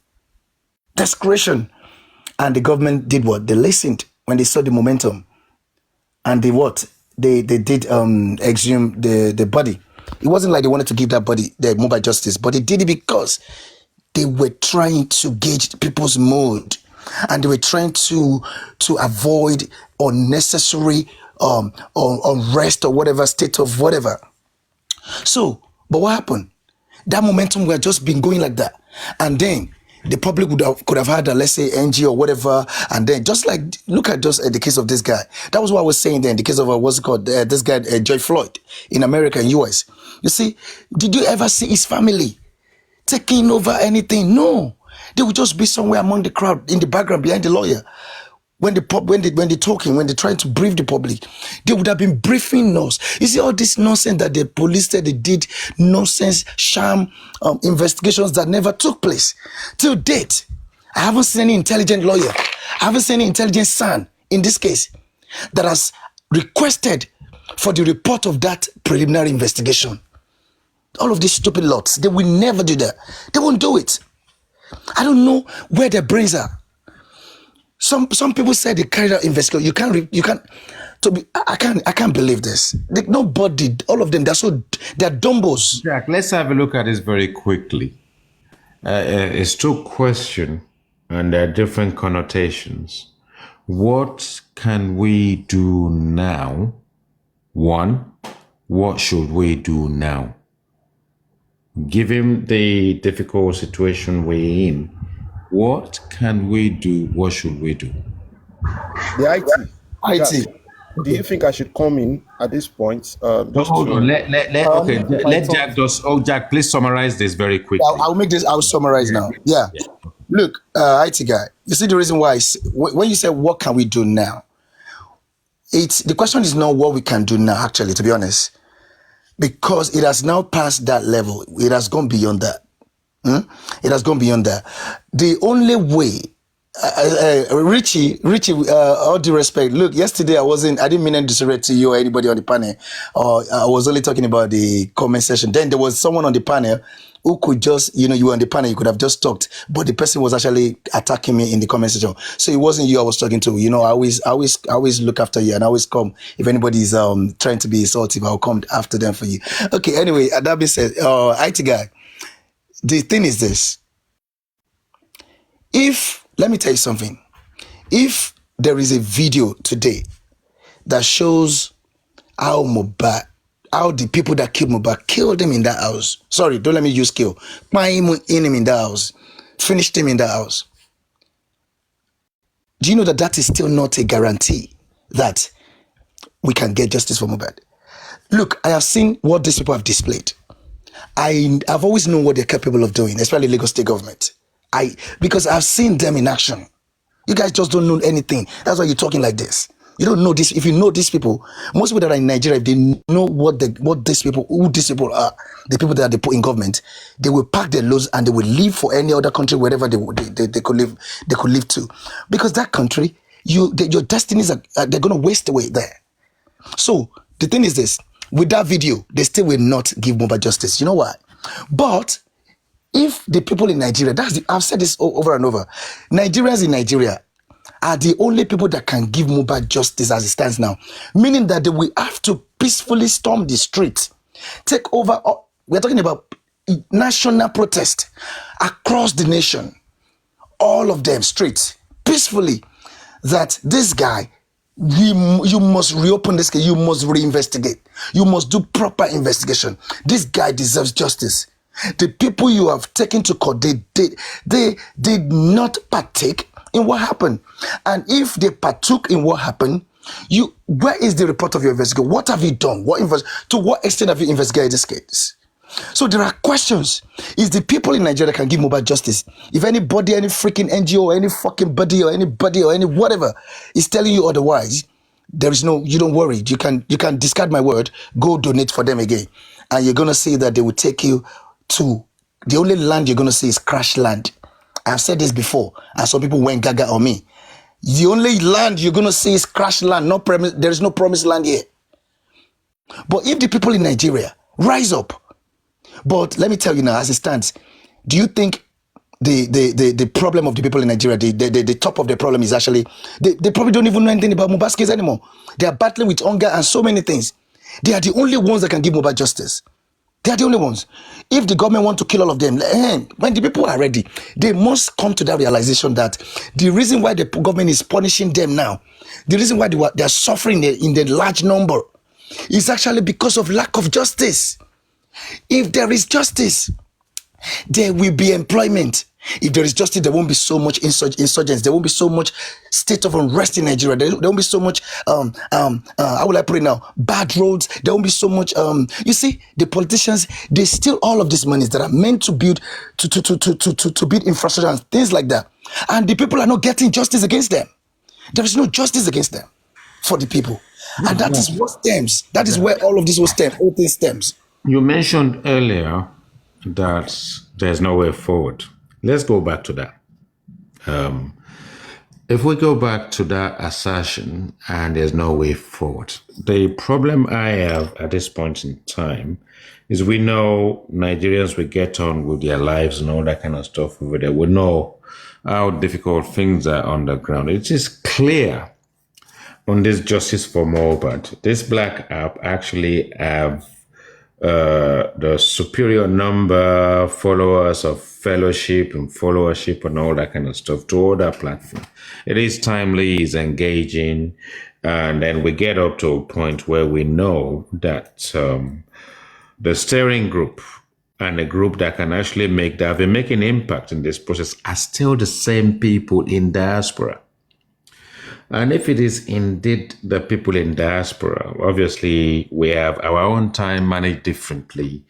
And the government did what? They listened when they saw the momentum. And they did exhume the body. It wasn't like they wanted to give that body the Mohbad justice, but they did it because they were trying to gauge people's mood, and they were trying to avoid unnecessary unrest or whatever, state of whatever. So, but what happened? That momentum would have just been going like that, and then the public could have had let's say NG or whatever, and then just like look at just the case of this guy. That was what I was saying then. The case of what's it called? This guy George Floyd in America and US. You see, did you ever see his family taking over anything? No, they would just be somewhere among the crowd in the background behind the lawyer. When they're talking, when they're trying to brief the public, they would have been briefing us. You see all this nonsense that the police said they did, nonsense, sham investigations that never took place. Till date, I haven't seen any intelligent lawyer, I haven't seen any intelligent son in this case that has requested for the report of that preliminary investigation. All of these stupid lots, they will never do that. They won't do it. I don't know where their brains are. Some people say they carried out investigation. I can't believe this. Nobody, all of them, they're dumbos. Jack, let's have a look at this very quickly. It's two questions and there are different connotations. What can we do now? One, what should we do now? Given the difficult situation we're in, what can we do? What should we do? The IT. IT. Do you think I should come in at this point? Just hold on. Let Jack just. Oh, Jack, please summarize this very quickly. I'll summarize now. Yeah. Look, IT guy. You see the reason why when you say what can we do now, the question is not what we can do now. Actually, to be honest, because it has now passed that level. It has gone beyond that. It has gone beyond that. The only way, Richie, all due respect. Look, yesterday I didn't mean any disrespect to you or anybody on the panel. Or I was only talking about the comment section. Then there was someone on the panel who could just, you were on the panel, you could have just talked, but the person was actually attacking me in the comment section. So it wasn't you I was talking to. I always look after you, and I always come. If anybody is trying to be insultive, I'll come after them for you. Okay, anyway, that being said, IT guy, the thing is this. Let me tell you something. If there is a video today that shows how the people that killed Mohbad killed him in that house. Sorry, don't let me use kill. Find him in that house. Finished him in that house. Do you know that is still not a guarantee that we can get justice for Mohbad? Look, I have seen what these people have displayed. I've always known what they're capable of doing, especially Lagos State government. Because I've seen them in action. You guys just don't know anything. That's why you're talking like this. You don't know this. If you know these people, most people that are in Nigeria, if they know who these people are, the people that they put in government, they will pack their loads and they will leave for any other country, wherever they could live to, because that country, your destinies they're going to waste away there. So the thing is this: with that video, they still will not give Mohbad justice. You know why? But if the people in Nigeria, I've said this over and over, Nigerians in Nigeria are the only people that can give Mohbad justice as it stands now. Meaning that they will have to peacefully storm the street, take over. We're talking about national protest across the nation. All of them straight, peacefully, that this guy, you must reopen this case, you must reinvestigate. You must do proper investigation. This guy deserves justice. The people you have taken to court, they did not partake in what happened. And if they partook in what happened, where is the report of your investigation? What have you done? To what extent have you investigated this case? So there are questions. Is the people in Nigeria can give Mohbad justice? If anybody, any freaking NGO, or any fucking buddy, or anybody, or any whatever is telling you otherwise, you don't worry. You can discard my word, go donate for them again. And you're going to see that they will take you to the only land you're going to see is crash land. I've said this before, and some people went gaga on me. The only land you're going to see is crash land, no premise. There is no promised land here. But if the people in Nigeria rise up, but let me tell you now, as it stands, do you think the problem of the people in Nigeria, the top of the problem is actually, they probably don't even know anything about Mohbad's case anymore. They are battling with hunger and so many things. They are the only ones that can give Mohbad justice. They are the only ones. If the government want to kill all of them, when the people are ready, they must come to that realization that the reason why the government is punishing them now, the reason why they are suffering in the large number, is actually because of lack of justice. If there is justice, there will be employment. If there is justice, there won't be so much insurgents. There won't be so much state of unrest in Nigeria. There won't be so much, how will I put it now? Bad roads. There won't be so much, you see, the politicians, they steal all of these monies that are meant to build, to build infrastructure and things like that. And the people are not getting justice against them. There is no justice against them for the people. And that is what stems. That is where all of this stems. You mentioned earlier that there's no way forward. Let's go back to that. If we go back to that assertion and there's no way forward, the problem I have at this point in time is we know Nigerians will get on with their lives and all that kind of stuff over there. We know how difficult things are on the ground. It is clear on this Justice for Mohbad, this Black app actually have the superior number followers of fellowship and followership and all that kind of stuff to other platforms. It is timely, it's engaging, and then we get up to a point where we know that the steering group and the group that can actually make that have make an impact in this process are still the same people in diaspora. And if it is indeed the people in diaspora, obviously we have our own time managed differently.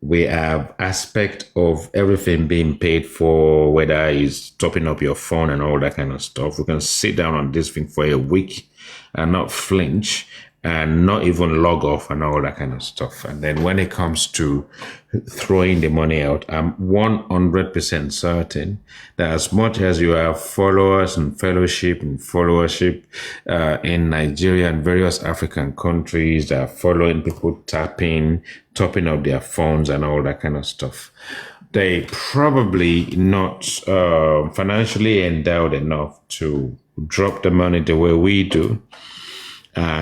We have aspect of everything being paid for, whether it's topping up your phone and all that kind of stuff. We can sit down on this thing for a week and not flinch and not even log off and all that kind of stuff. And then when it comes to throwing the money out, I'm 100% certain that as much as you have followers and fellowship and followership in Nigeria and various African countries that are following people topping up their phones and all that kind of stuff, they probably not financially endowed enough to drop the money the way we do.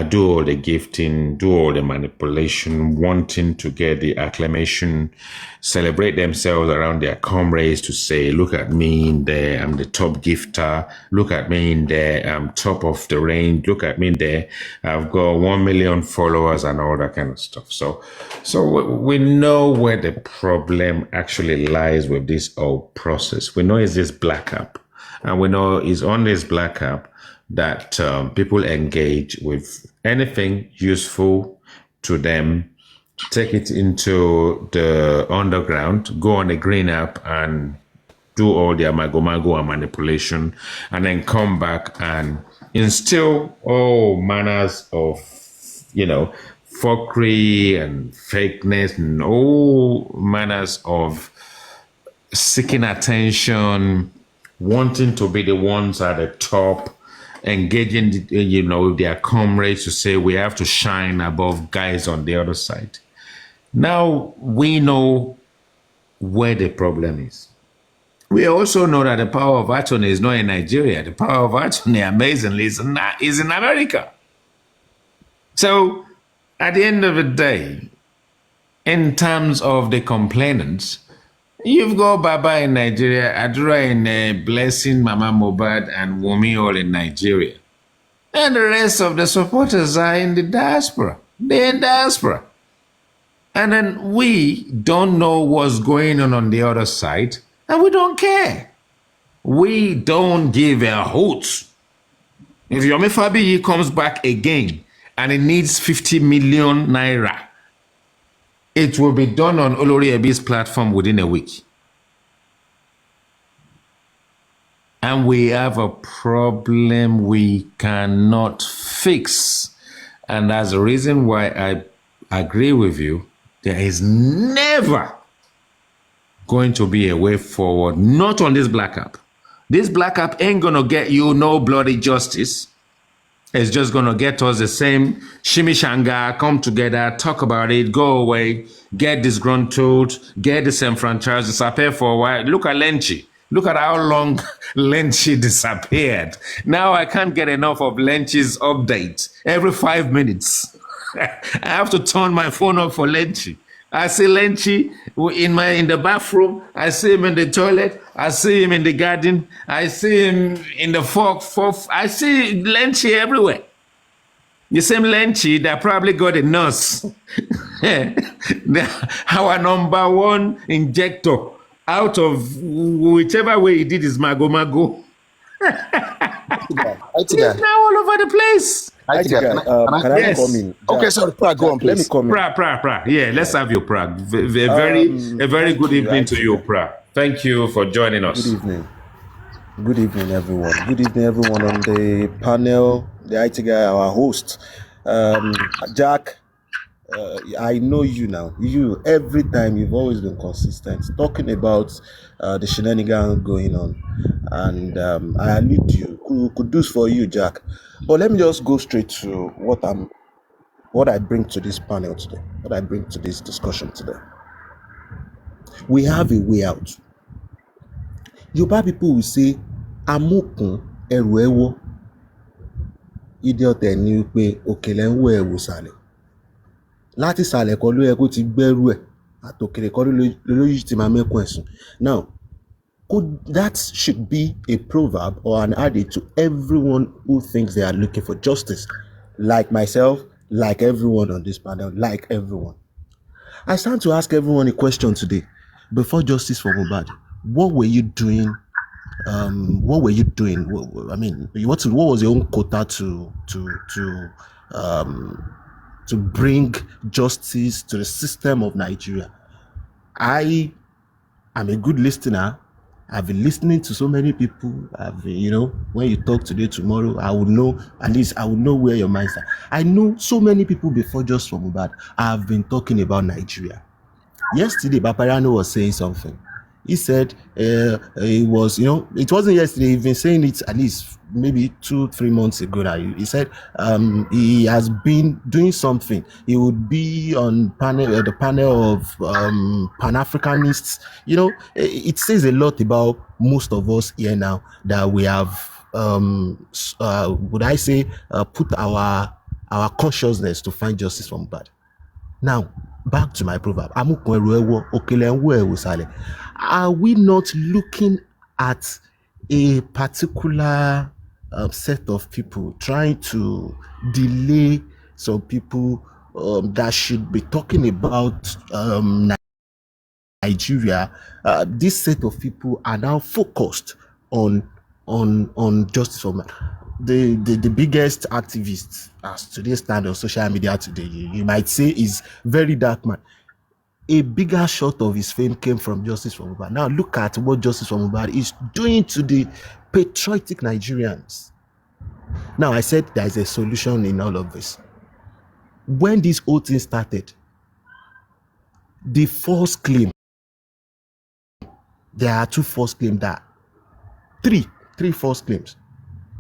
Do all the gifting, do all the manipulation, wanting to get the acclamation, celebrate themselves around their comrades to say, look at me in there, I'm the top gifter. Look at me in there, I'm top of the range. Look at me in there, I've got 1 million followers and all that kind of stuff. So we know where the problem actually lies with this whole process. We know it's this black app, and we know it's on this black app that people engage with anything useful to them, take it into the underground, go on the green app and do all their mago and manipulation, and then come back and instill all manners of, fuckery and fakeness and all manners of seeking attention, wanting to be the ones at the top, engaging, their comrades to say we have to shine above guys on the other side. Now we know where the problem is. We also know that the power of attorney is not in Nigeria. The power of attorney, amazingly, is in America. So at the end of the day, in terms of the complainants, you've got Baba in Nigeria, Adura in Blessing, Mama Mohbad, and Wumi all in Nigeria. And the rest of the supporters are in the diaspora. They're in diaspora. And then we don't know what's going on the other side, and we don't care. We don't give a hoot. If Yomi Fabiyi comes back again and it needs 50 million naira, it will be done on Olori Ebi's platform within a week. And we have a problem we cannot fix. And that's the reason why I agree with you. There is never going to be a way forward, not on this black app. This black app ain't going to get you no bloody justice. It's just going to get us the same shimishanga, come together, talk about it, go away, get disgruntled, get disenfranchised, disappear for a while. Look at Lenchi. Look at how long Lenchi disappeared. Now I can't get enough of Lenchi's update every 5 minutes. I have to turn my phone off for Lenchi. I see Lenchi in the bathroom. I see him in the toilet. I see him in the garden. I see him in the fork. I see Lenchi everywhere. The same Lenchi that probably got a nurse. Our number one injector out of whichever way he did his mago. He's now all over the place. Can I come in? Okay, sorry, Prague, go on, please. Let me come in. Pra. Yeah, let's have you, Pra. A very good evening to you, Pra. Thank you for joining us. Good evening. Good evening, everyone. Good evening, everyone on the panel, the IT guy, our host. Jack, I know you now. You, every time, you've always been consistent, talking about the shenanigans going on. And I need you. Kudos for you, Jack. But let me just go straight to what I bring to this panel today, what I bring to this discussion today. We have a way out. Yoruba people will say, Amokun ẹrù ẹwọ. Idiot ẹni pé òkèlè ń wọ ẹrù sàlẹ̀. Láti sàlẹ̀ kọ́ ló yẹ kó ti gbẹ́rù ẹ̀. Àtòkèrè kọ́ ló yí ti máa mẹ́kún ẹ̀sùn. Now, that should be a proverb or an adage to everyone who thinks they are looking for justice, like myself, like everyone on this panel, like everyone. I stand to ask everyone a question today. Before justice for Mohbad, what were you doing? What were you doing? I mean, what was your own quota to bring justice to the system of Nigeria? I am a good listener. I've been listening to so many people. I've been, when you talk today, tomorrow, I will know, at least I will know where your minds are. I know so many people before Justice for Mohbad have been talking about Nigeria. Yesterday, Bapariano was saying something. He said it was, it wasn't yesterday. He's been saying it at least maybe 2-3 months ago now. He said he has been doing something. He would be on the panel of Pan-Africanists. It says a lot about most of us here now that we have, would I say, put our consciousness to find justice for Mohbad. Now, back to my proverb. Are we not looking at a particular set of people trying to delay some people that should be talking about Nigeria? This set of people are now focused on justice for man. The biggest activist as today stand on social media today, you might say, is Very Dark Man. A bigger shot of his fame came from Justice for Mohbad. Now look at what Justice for Mohbad is doing to the patriotic Nigerians. Now, I said there is a solution in all of this. When this whole thing started, the false claim, there are three false claims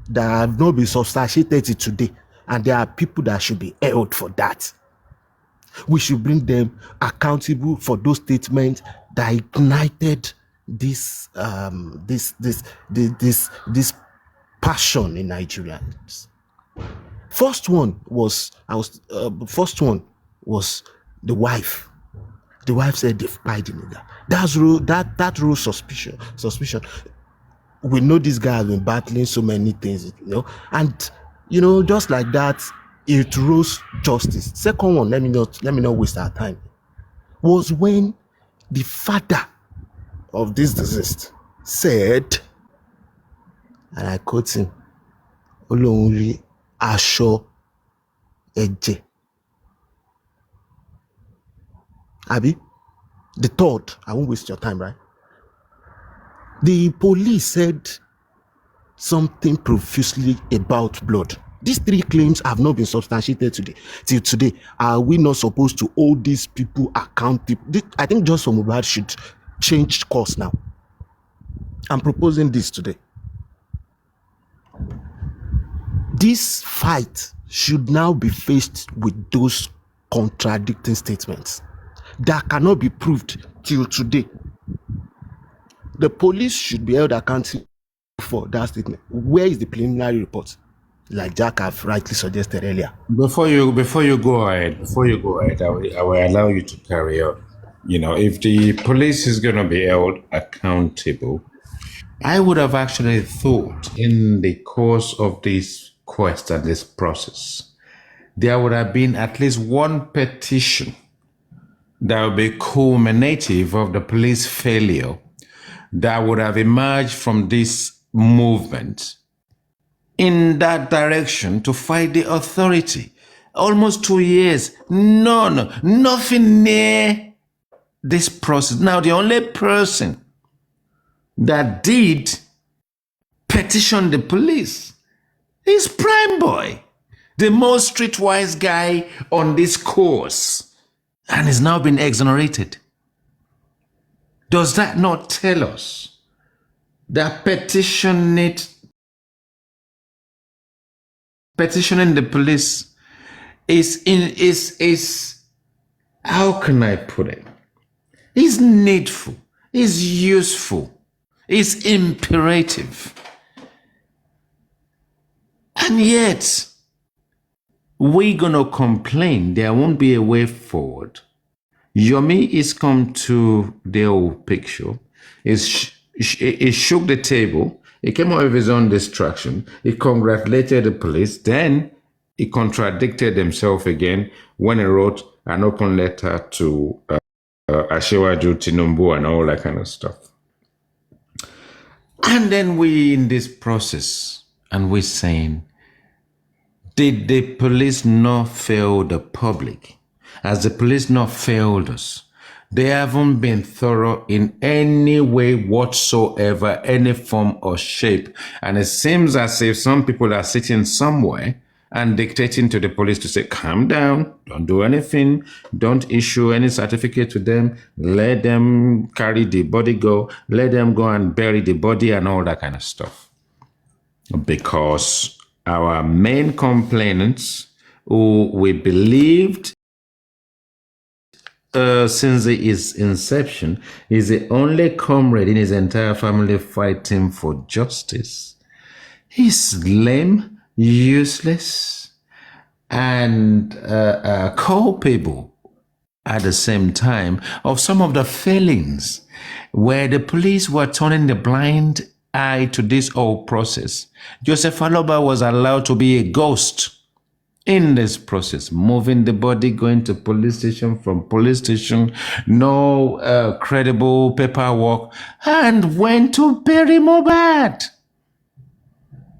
that have not been substantiated today, and there are people that should be held for that. We should bring them accountable for those statements that ignited this passion in Nigerians. First one was the wife. The wife said they've pied the nigger. That rose suspicion. We know this guy has been battling so many things, and just like that, it rose justice. Second one, let me not waste our time, was when the father of this deceased said, and I quote him, Olóhùn aṣọ ẹ̀jẹ̀. Abi, the third, I won't waste your time, right? The police said something profusely about blood. These three claims have not been substantiated till today. Are we not supposed to hold these people accountable? I think Justice for Mohbad should change course now. I'm proposing this today. This fight should now be faced with those contradicting statements that cannot be proved till today. The police should be held accountable for that statement. Where is the preliminary report? Like Jack have rightly suggested earlier. Before you go ahead, I will allow you to carry on. If the police is going to be held accountable, I would have actually thought in the course of this quest and this process, there would have been at least one petition that would be culminative of the police failure that would have emerged from this movement in that direction to fight the authority. Almost 2 years, nothing near this process. Now, the only person that did petition the police is Prime Boy, the most streetwise guy on this course, and has now been exonerated. Does that not tell us that petitioning the police is how can I put it? Is needful, is useful, is imperative. And yet, we're gonna complain there won't be a way forward. Yomi is come to the old picture. He shook the table. He came out of his own distraction. He congratulated the police. Then he contradicted himself again when he wrote an open letter to Asiwaju Tinubu and all that kind of stuff. And then we in this process, and we're saying, did the police not fail the public? Has the police not failed us? They haven't been thorough in any way whatsoever, any form or shape. And it seems as if some people are sitting somewhere and dictating to the police to say, calm down, don't do anything, don't issue any certificate to them, let them carry the body go, let them go and bury the body and all that kind of stuff. Because our main complainants, who we believed since his inception, is the only comrade in his entire family fighting for justice. He's lame, useless, and culpable at the same time of some of the failings where the police were turning the blind eye to this whole process. Joseph Aloba was allowed to be a ghost in this process, moving the body, going to police station, from police station, no credible paperwork, and went to bury Mohbad.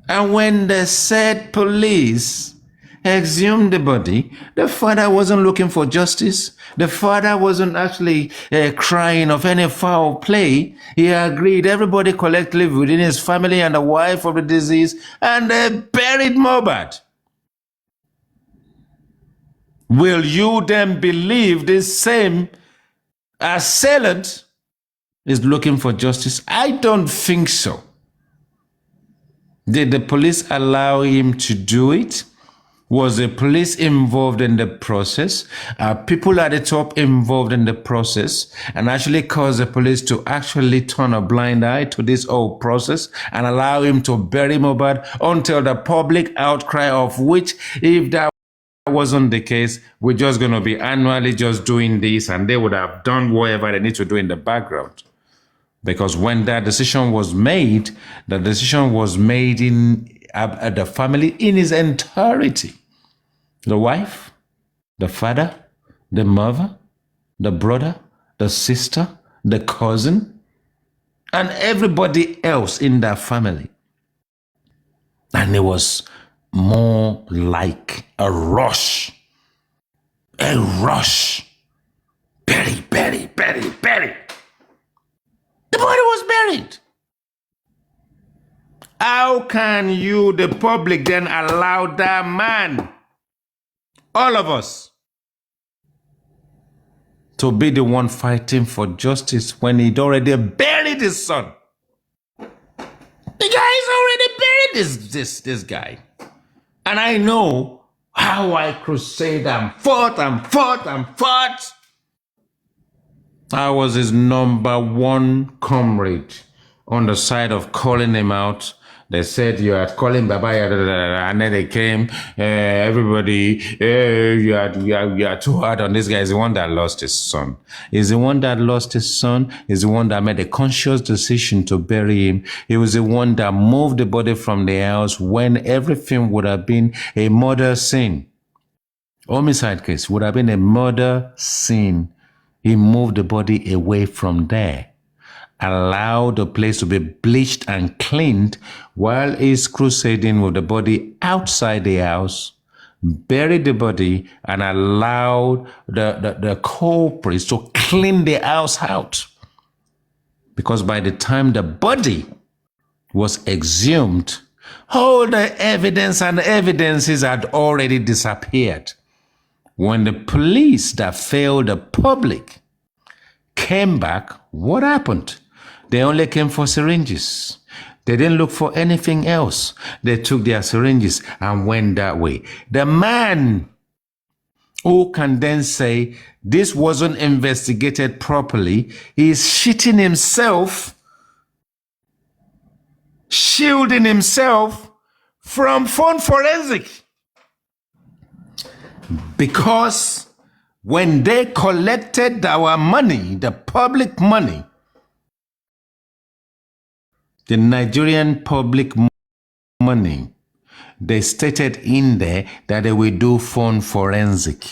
And when the said police exhumed the body, the father wasn't looking for justice. The father wasn't actually crying of any foul play. He agreed, everybody collectively within his family and the wife of the deceased, and they buried Mohbad. Will you then believe this same assailant is looking for justice? I don't think so. Did the police allow him to do it? Was the police involved in the process? Are people at the top involved in the process and actually cause the police to actually turn a blind eye to this whole process and allow him to bury Mohbad until the public outcry, of which, if that wasn't the case, we're just going to be annually just doing this, and they would have done whatever they need to do in the background. Because when that decision was made, the decision was made in the family in its entirety. The wife, the father, the mother, the brother, the sister, the cousin, and everybody else in that family. And it was more like a rush. A rush. Bury, bury, bury, bury. The body was buried. How can you, the public, then allow that man, all of us, to be the one fighting for justice when he'd already buried his son? The guy's already buried this guy. And I know how I crusade and fought and fought and fought. I was his number one comrade on the side of calling him out. They said, you are calling Baba, and then they came, everybody, you are too hard on this guy. He's the one that lost his son. He's the one that lost his son. He's the one that made a conscious decision to bury him. He was the one that moved the body from the house when everything would have been a murder scene. Homicide case would have been a murder scene. He moved the body away from there, allowed the place to be bleached and cleaned while he's crusading with the body outside the house, buried the body, and allowed the culprits to clean the house out. Because by the time the body was exhumed, all the evidence and evidences had already disappeared. When the police that failed the public came back, what happened? They only came for syringes. They didn't look for anything else. They took their syringes and went that way. The man who can then say this wasn't investigated properly, he's shitting himself, shielding himself from phone forensic. Because when they collected our money, the public money, the Nigerian public money, they stated in there that they will do phone forensic.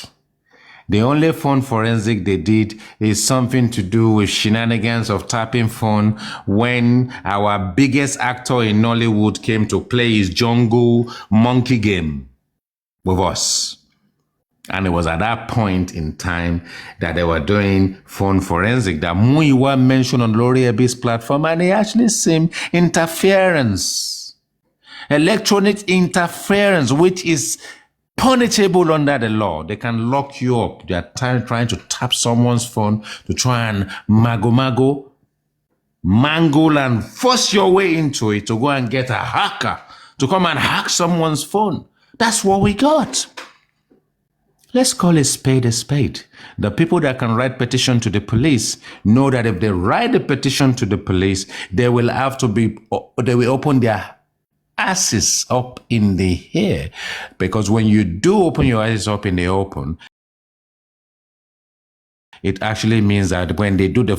The only phone forensic they did is something to do with shenanigans of tapping phone when our biggest actor in Nollywood came to play his jungle monkey game with us. And it was at that point in time that they were doing phone forensic that Muiwa mentioned on Lori Ebi's platform, and he actually seemed interference. Electronic interference, which is punishable under the law. They can lock you up. They are trying to tap someone's phone to try and mangle and force your way into it to go and get a hacker to come and hack someone's phone. That's what we got. Let's call a spade a spade. The people that can write petition to the police know that if they write a petition to the police, they will open their asses up in the air. Because when you do open your asses up in the open, it actually means that when they do the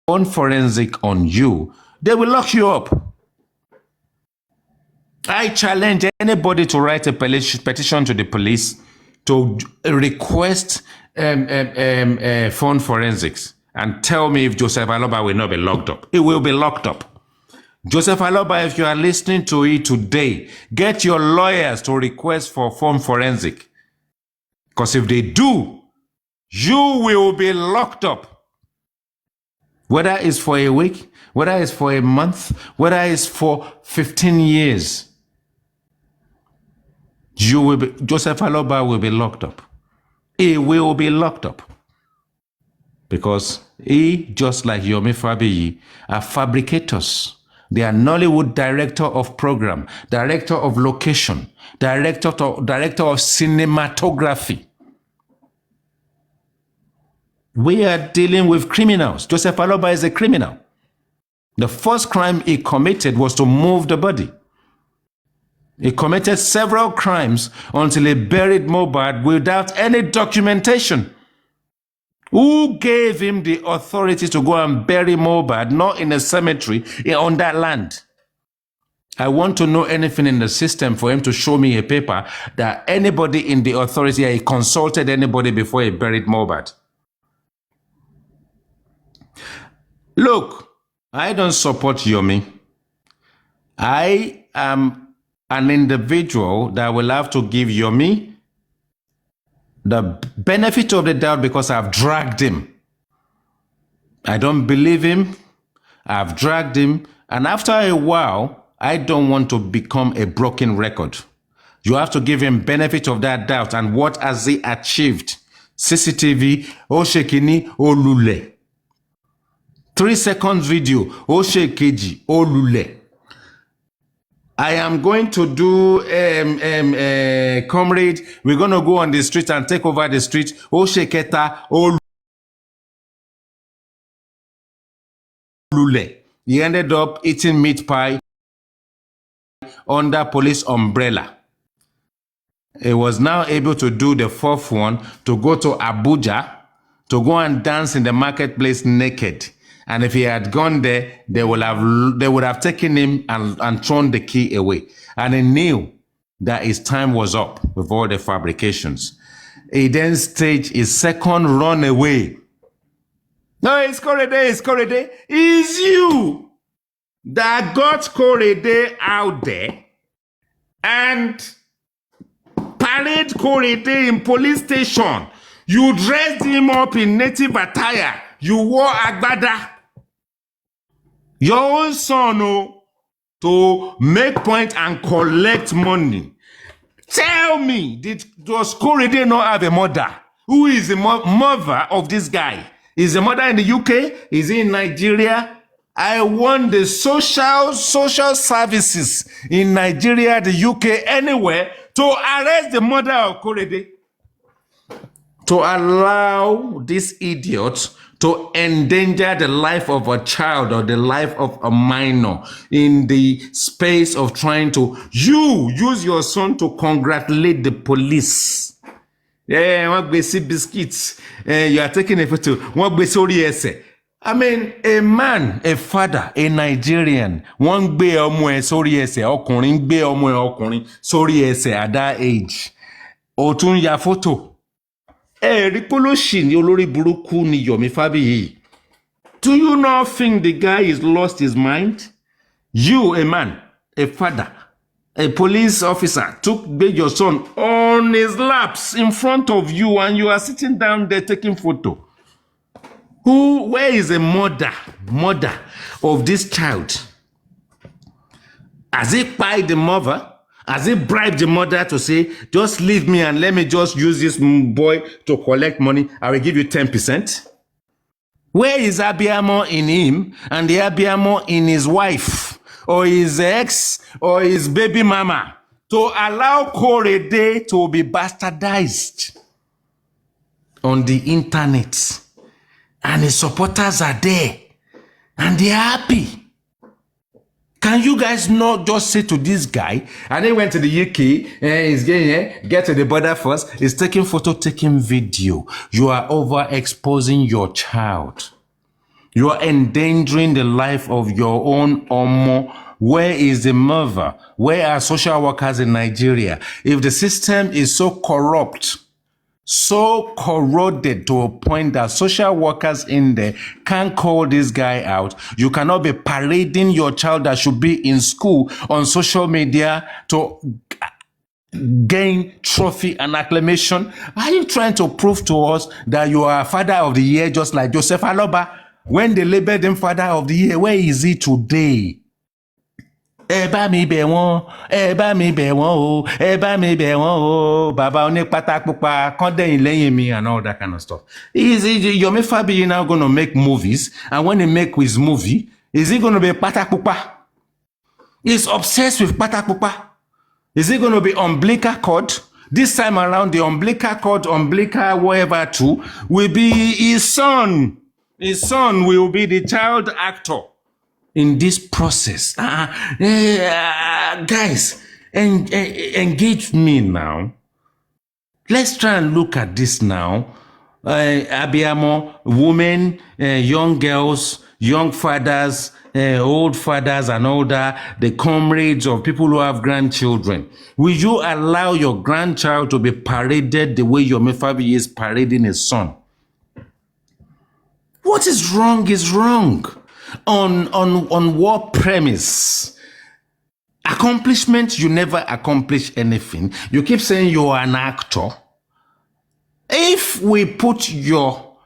phone forensic on you, they will lock you up. I challenge anybody to write a petition to the police to request phone forensics and tell me if Joseph Aloba will not be locked up. He will be locked up. Joseph Aloba, if you are listening to it today, get your lawyers to request for phone forensic. Because if they do, you will be locked up. Whether it's for a week, whether it's for a month, whether it's for 15 years. Joseph Aloba will be locked up. He will be locked up. Because he, just like Yomi Fabiyi, are fabricators. They are Nollywood director of program, director of location, director of cinematography. We are dealing with criminals. Joseph Aloba is a criminal. The first crime he committed was to move the body. He committed several crimes until he buried Mohbad without any documentation. Who gave him the authority to go and bury Mohbad, not in a cemetery, on that land? I want to know anything in the system for him to show me a paper that anybody in the authority, he consulted anybody before he buried Mohbad. Look, I don't support Yomi. I am an individual that will have to give Yomi the benefit of the doubt because I've dragged him. I don't believe him. I've dragged him. And after a while, I don't want to become a broken record. You have to give him benefit of that doubt. And what has he achieved? CCTV, Oshekini, Olule. 3 seconds video, Oshekeji, Olule. I am going to do, comrade, we're going to go on the street and take over the street. Osheketa, Olule. He ended up eating meat pie under police umbrella. He was now able to do the 4th one, to go to Abuja, to go and dance in the marketplace naked. And if he had gone there, they would have taken him and thrown the key away. And he knew that his time was up with all the fabrications. He then staged his second runaway. No, it's Korede. It's you that got Korede out there and parade Korede in police station. You dressed him up in native attire. You wore agbada. Your own son, to make point and collect money. Tell me, does Korede not have a mother? Who is the mother of this guy? Is the mother in the UK? Is he in Nigeria? I want the social services in Nigeria, the UK, anywhere, to arrest the mother of Korede. To allow this idiot to endanger the life of a child or the life of a minor in the space of trying to use your son to congratulate the police. Yeah, what we see biscuits. You are taking a photo. What we saw I mean, a man, a father, a Nigerian, one be omo sorry ese, ọkùnrin be omo ọkùnrin sorry ese at that age. Otun ya photo. Ripoloshi ni olórí burúkú ni Yomi Fabiyi. Do you not think the guy is lost his mind? You, a man, a father, a police officer made your son on his laps in front of you, and you are sitting down there taking photo. Where is the mother of this child? Has he paid the mother? Has he bribed the mother to say, just leave me and let me just use this boy to collect money? I will give you 10%. Where is Abiamo in him and the Abiamo in his wife or his ex or his baby mama to allow Korede to be bastardized on the internet? And his supporters are there and they're happy. Can you guys not just say to this guy, and he went to the UK, he's getting get to the border first, he's taking photo, taking video. You are overexposing your child. You are endangering the life of your own Omo. Where is the mother? Where are social workers in Nigeria? If the system is so corrupt, so corroded to a point that social workers in there can't call this guy out, you cannot be parading your child that should be in school on social media to gain trophy and acclamation. Are you trying to prove to us that you are father of the year just like Joseph Aloba? When they labeled him father of the year, where is he today? Eba mi bẹ̀ wọ́n o, bàbá oní pátákópa kán dẹ̀yìn lẹ́yìn mi and all that kind of stuff. Is Yomi Fabiyi now going to make movies? And when he make his movie, is he going to be pátákópa? He's obsessed with pátákópa. Is he going to be umbilical cord? This time around, the umbilical cord, umbilical whatever too, will be his son. His son will be the child actor in this process. Guys, engage me now. Let's try and look at this now. Abiamo, women, young girls, young fathers, old fathers and older, the comrades of people who have grandchildren. Will you allow your grandchild to be paraded the way Yomi Fabiyi is parading his son? What is wrong is wrong. On what premise? Accomplishment, you never accomplish anything. You keep saying you are an actor. If we put your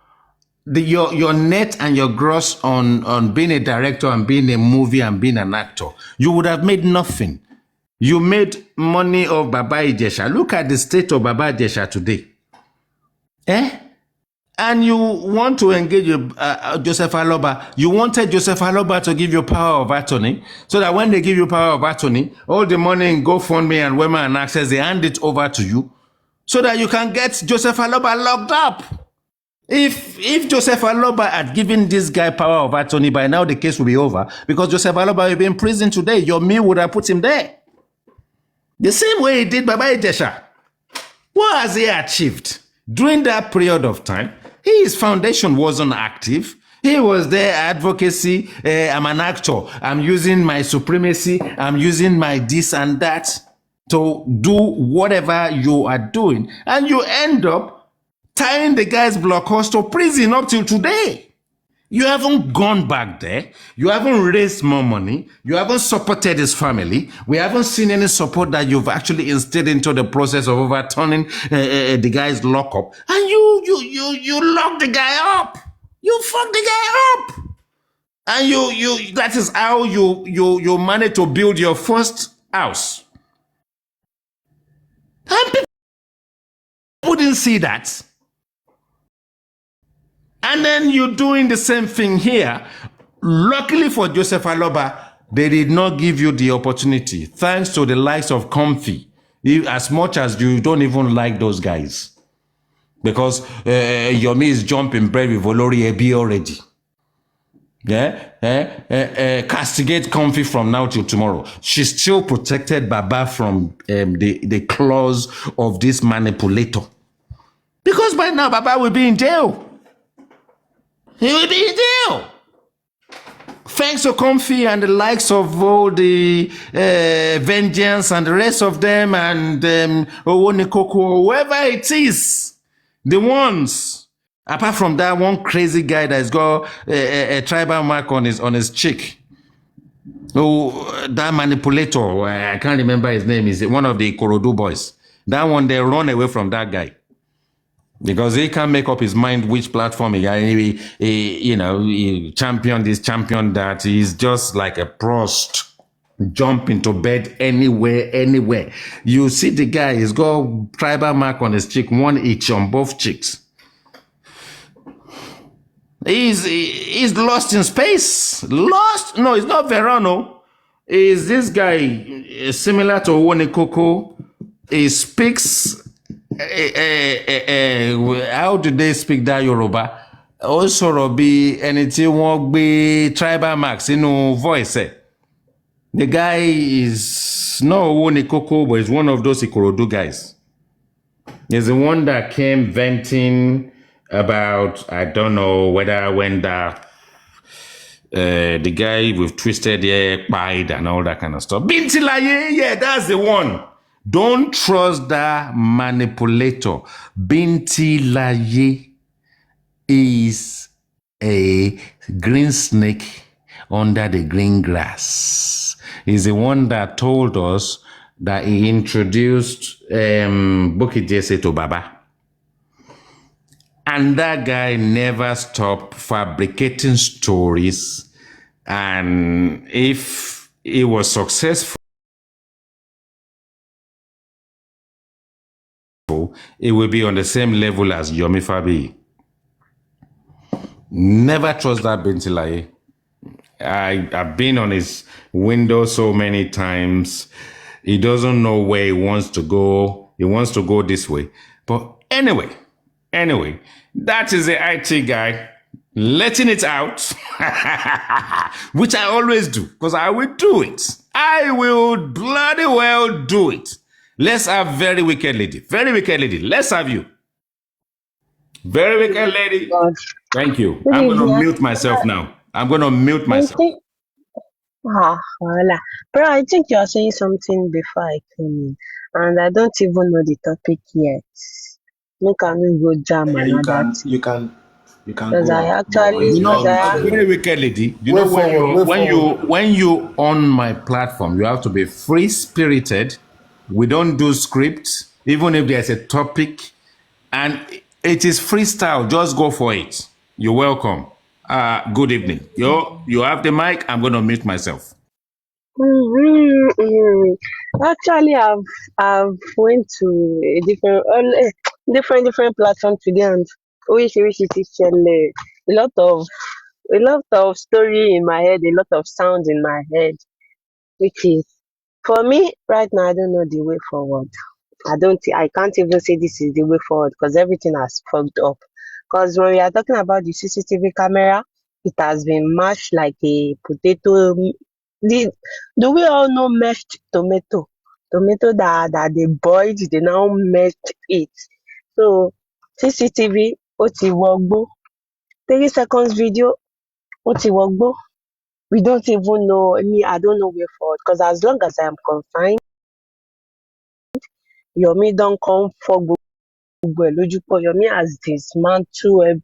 net and your gross on being a director and being a movie and being an actor, you would have made nothing. You made money of Baba Ijesha. Look at the state of Baba Ijesha today. And you want to engage Joseph Aloba. You wanted Joseph Aloba to give you power of attorney, so that when they give you power of attorney, all the money in GoFundMe and Wema and Access, they hand it over to you, so that you can get Joseph Aloba locked up. If Joseph Aloba had given this guy power of attorney, by now the case will be over, because Joseph Aloba will be in prison today. Yomi would have put him there. The same way he did Baba Ijesha. What has he achieved? During that period of time, his foundation wasn't active. He was there, advocacy. I'm an actor. I'm using my supremacy. I'm using my this and that to do whatever you are doing. And you end up tying the guy's blockhouse to prison up till today. You haven't gone back there. You haven't raised more money. You haven't supported his family. We haven't seen any support that you've actually instilled into the process of overturning the guy's lockup. And you lock the guy up. You fuck the guy up. And that is how you manage to build your first house. And people wouldn't see that. And then you're doing the same thing here. Luckily for Joseph Aloba, they did not give you the opportunity, thanks to the likes of Comfy, as much as you don't even like those guys. Because Yomi is jumping bread with Olori Ebi already. Castigate Comfy from now till tomorrow. She's still protected Baba from the claws of this manipulator. Because by now, Baba will be in jail. He will be in jail. Thanks to Comfy and the likes of all the Vengeance and the rest of them and Owonikoko, whoever it is, the ones. Apart from that one crazy guy that's got a tribal mark on his cheek. Oh, that manipulator, I can't remember his name, is one of the Korodu boys. That one, they run away from that guy. Because he can't make up his mind which platform he champion this, champion that. He's just like a prost. Jump into bed anywhere. You see the guy, he's got tribal mark on his cheek, one each on both cheeks. He's lost in space. Lost? No, it's not Verano. Is this guy similar to Owonekoko? He speaks. How do they speak that Yoruba? Ó sọ̀rọ̀ bí ẹni tí wọ́n gbé tribal marks inú voice. The guy is not Owonekoko, but he's one of those Ikorodu guys. He's the one that came venting about, I don't know whether when the guy with twisted hair pied and all that kind of stuff. Bintilaye, yeah, that's the one. Don't trust that manipulator. Bintilaye is a green snake under the green grass. He's the one that told us that he introduced Bukky Jesse to Baba. And that guy never stopped fabricating stories. And if he was successful, it will be on the same level as Yomi Fabi. Never trust that Bintilaye. I've been on his window so many times. He doesn't know where he wants to go. He wants to go this way. But anyway, that is the IT guy letting it out, which I always do, because I will do it. I will bloody well do it. Let's have Very Wicked Lady. Very Wicked Lady, let's have you. Very Wicked Lady. Thank you. I'm going to mute myself now. Voila. Bro, I think you're saying something before I came in, and I don't even know the topic yet. Make I no go jam another thing. You can Because go I on. actually, No, Very Wicked Lady. You know when you on my platform, you have to be free spirited. We don't do scripts, even if there's a topic, and it is freestyle. Just go for it. You're welcome. Good evening. You have the mic. I'm going to mute myself. Actually, I've went to a different platform today, and a lot of story in my head, a lot of sound in my head, which is for me right now. I don't know the way forward. I can't even say this is the way forward because everything has fucked up. Because when we are talking about the CCTV camera, it has been mashed like a potato. Do we all know mashed tomato? Tomato that they boiled, they now mashed it. So CCTV, ó ti wọgbó. 3 seconds video, ó ti wọgbó. We don't even know. I don't know where forward. Because as long as I am confined, Yomi don't come for Yomi has dismantled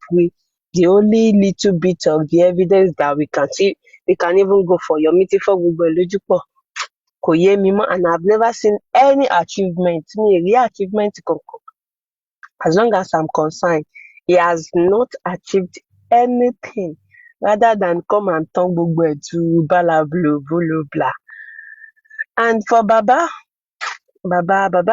the only little bit of the evidence that we can see. We can even go for Yomi for Lójúpọ̀. Kò yé mi mọ́, and I've never seen any achievement. Achievement kankan. As long as I'm concerned, he has not achieved anything rather than come and turn gbogbo ẹ̀ to bala blah blah. And for Baba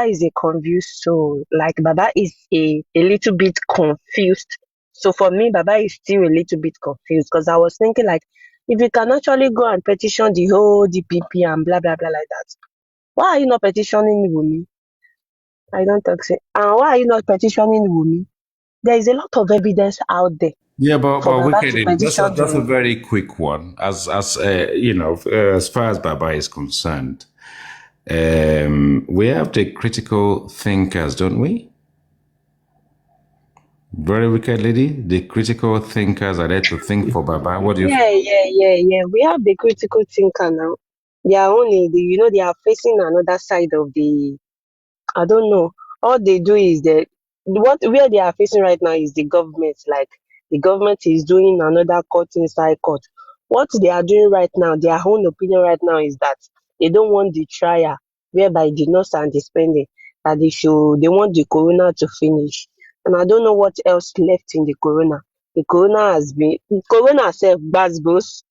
is a confused soul. Like Baba is a little bit confused. So for me, Baba is still a little bit confused because I was thinking like, if you can actually go and petition the whole DPP and blah blah blah like that, why are you not petitioning Wumi? I don't think so. And why are you not petitioning Wumi? There is a lot of evidence out there. Yeah, but Wicked, just a very quick one. As far as Baba is concerned, we have the critical thinkers, don't we? Very Wicked Lady, the critical thinkers are there to think for Baba. What do you think? Yeah. We have the critical thinker now. They are only, they are facing another side of the, I don't know. All they do is where they are facing right now is the government. Like the government is doing another court inside court. What they are doing right now, their own opinion right now is that they don't want the trial whereby the nurse and the spending, that they want the corona to finish. And I don't know what else left in the corona. The corona self gbas.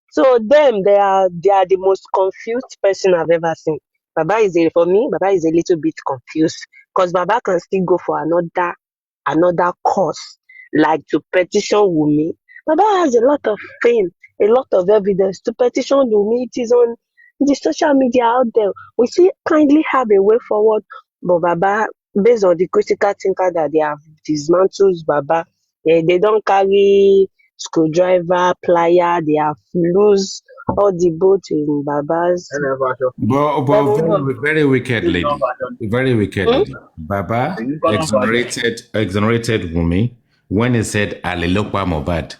So them, they are the most confused person I've ever seen. For me, Baba is a little bit confused because Baba can still go for another course, like to petition Wumi. Baba has a lot of fame, a lot of evidence to petition Wumi. It is on the social media out there. We see kindly have a way forward, but Baba, based on the critical thinker that they have dismantled Baba, they don't carry screwdriver, plier, they have loose all the boat in Baba's. But very wicked lady. Very wicked lady. Baba exonerated Wumi when he said Alilokwa Mobad.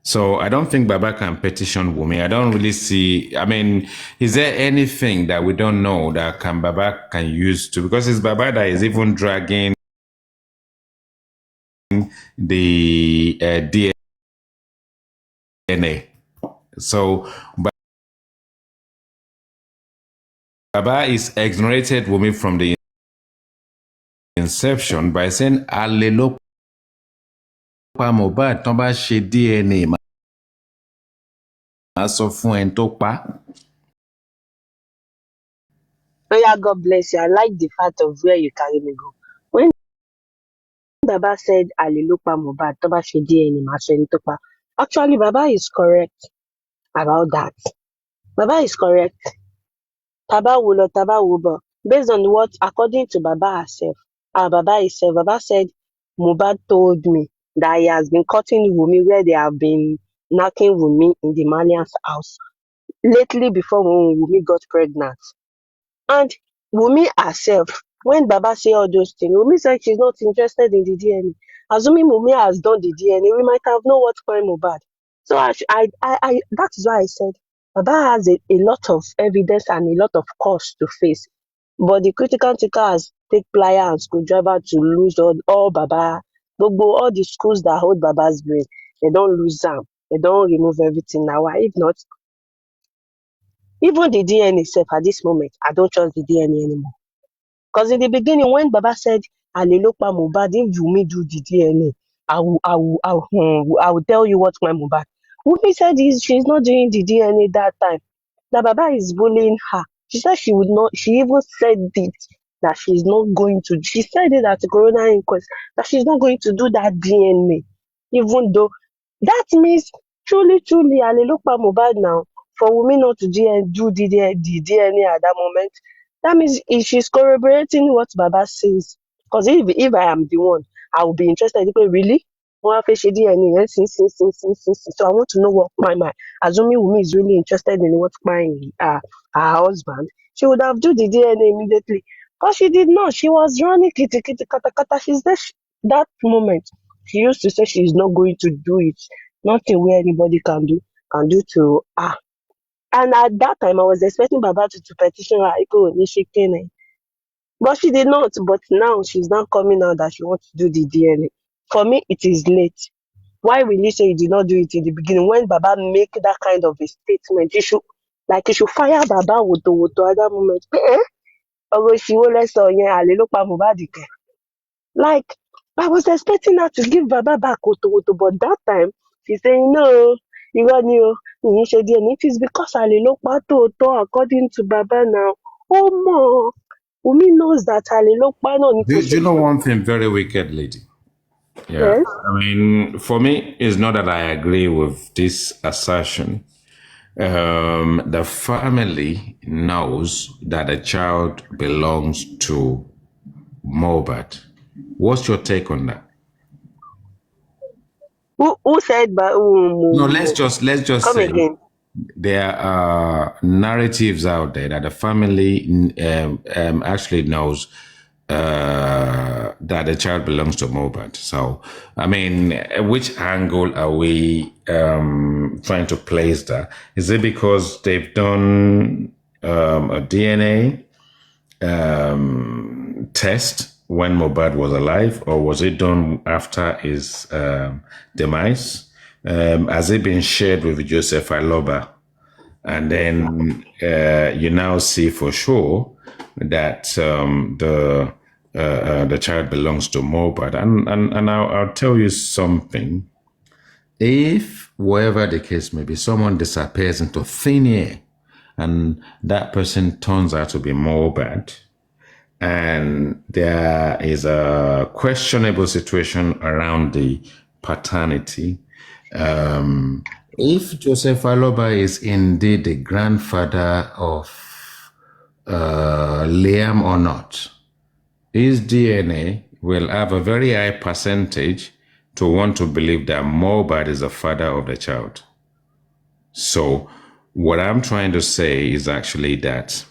So I don't think Baba can petition Wumi. I don't really see. I mean, is there anything that we don't know that Baba can use to? Because it's Baba that is even dragging the DNA. So Baba is exonerated Wumi from the inception by saying Alilokwa Mobad tó bá ṣe DNA máa sọ fún ẹni tó pa. Oh yeah, God bless you. I like the fact of where you carry me go. When Baba said Alilokwa Mohbad tó bá ṣe DNA máa sọ ẹni tó pa. Actually, Baba is correct about that. Baba is correct. Baba Wubo. Based on what, according to Baba herself, Baba said Mohbad told me that he has been cutting Wumi where they have been knocking Wumi in the Malian's house lately before when Wumi got pregnant. And Wumi herself, when Baba say all those things, Wumi said she's not interested in the DNA. Assuming Wumi has done the DNA, we might have known what crime Mohbad. So I that is why I said Baba has a lot of evidence and a lot of cost to face. But the critical thinker has take plier and screwdriver to lose all Baba, all the schools that hold Baba's brain. They don't lose them. They don't remove everything now. Why? If not, even the DNA itself at this moment, I don't trust the DNA anymore. Because in the beginning, when Baba said, Alilokwa Mohbad, if Wumi do the DNA, I will tell you what's my Mohbad. Wumi said she's not doing the DNA that time. That Baba is bullying her. She said she would not, she even said it, that she's not going to, she said it at the corona inquest, that she's not going to do that DNA. Even though, that means, truly, Alilokwa Mohbad now, for Wumi not to do the DNA at that moment, that means she's corroborating what Baba says. Because if I am the one, I will be interested. Really? So I want to know what my assuming Wumi is really interested in what her husband, she would have do the DNA immediately. But she did not. She was running kitty kata kata. She's there that moment. She used to say she's not going to do it. Nothing where anybody can do to her. And at that time, I was expecting Baba to petition her. But she did not. But now she's not coming out that she wants to do the DNA. For me, it is late. Why will you say you did not do it in the beginning? When Baba make that kind of a statement, you should fire Baba with at that moment. Like, I was expecting her to give Baba back but that time, she's saying, no, you got new. It is because Alilokwa according to Baba now. Oh, more. Wumi knows that Alilokwa no. Do you know one thing, very wicked lady? Yeah. Yes. I mean, for me, it's not that I agree with this assertion. The family knows that a child belongs to Mohbad. What's your take on that? Who said? No, let's just come say again. There are narratives out there that the family actually knows that the child belongs to Mohbad. So, I mean, which angle are we trying to place that? Is it because they've done a DNA test when Mohbad was alive, or was it done after his demise? has it been shared with Joseph Aloba? And then you now see for sure that the child belongs to Mohbad. And I'll tell you something. If, whatever the case may be, someone disappears into thin air and that person turns out to be Mohbad, and there is a questionable situation around the paternity, if Joseph Aloba is indeed the grandfather of Liam or not, his DNA will have a very high percentage to want to believe that Mohbad is the father of the child. So what I'm trying to say is actually that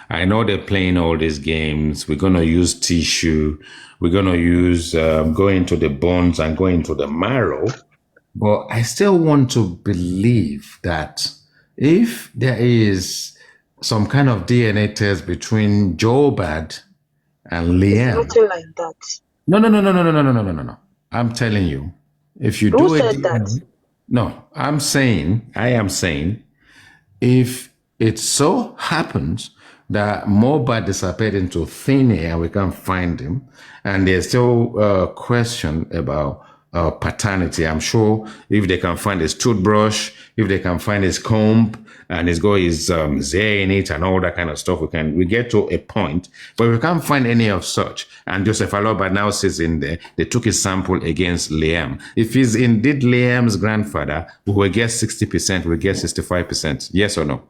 I know they're playing all these games. We're going to use tissue. We're going to use go into the bones and go into the marrow. But I still want to believe that if there is some kind of DNA test between Jobad and Liam. Nothing like that. No. I'm telling you, if you do Who it. said that? No, I am saying, if it so happens that Mohbad disappeared into thin air and we can't find him, and there's still a question about paternity, I'm sure if they can find his toothbrush, if they can find his comb, and he's got his hair in it and all that kind of stuff, we get to a point, but we can't find any of such. And Joseph Aloba now sits in there. They took his sample against Liam. If he's indeed Liam's grandfather, we will get 60%, we get 65%. Yes or no?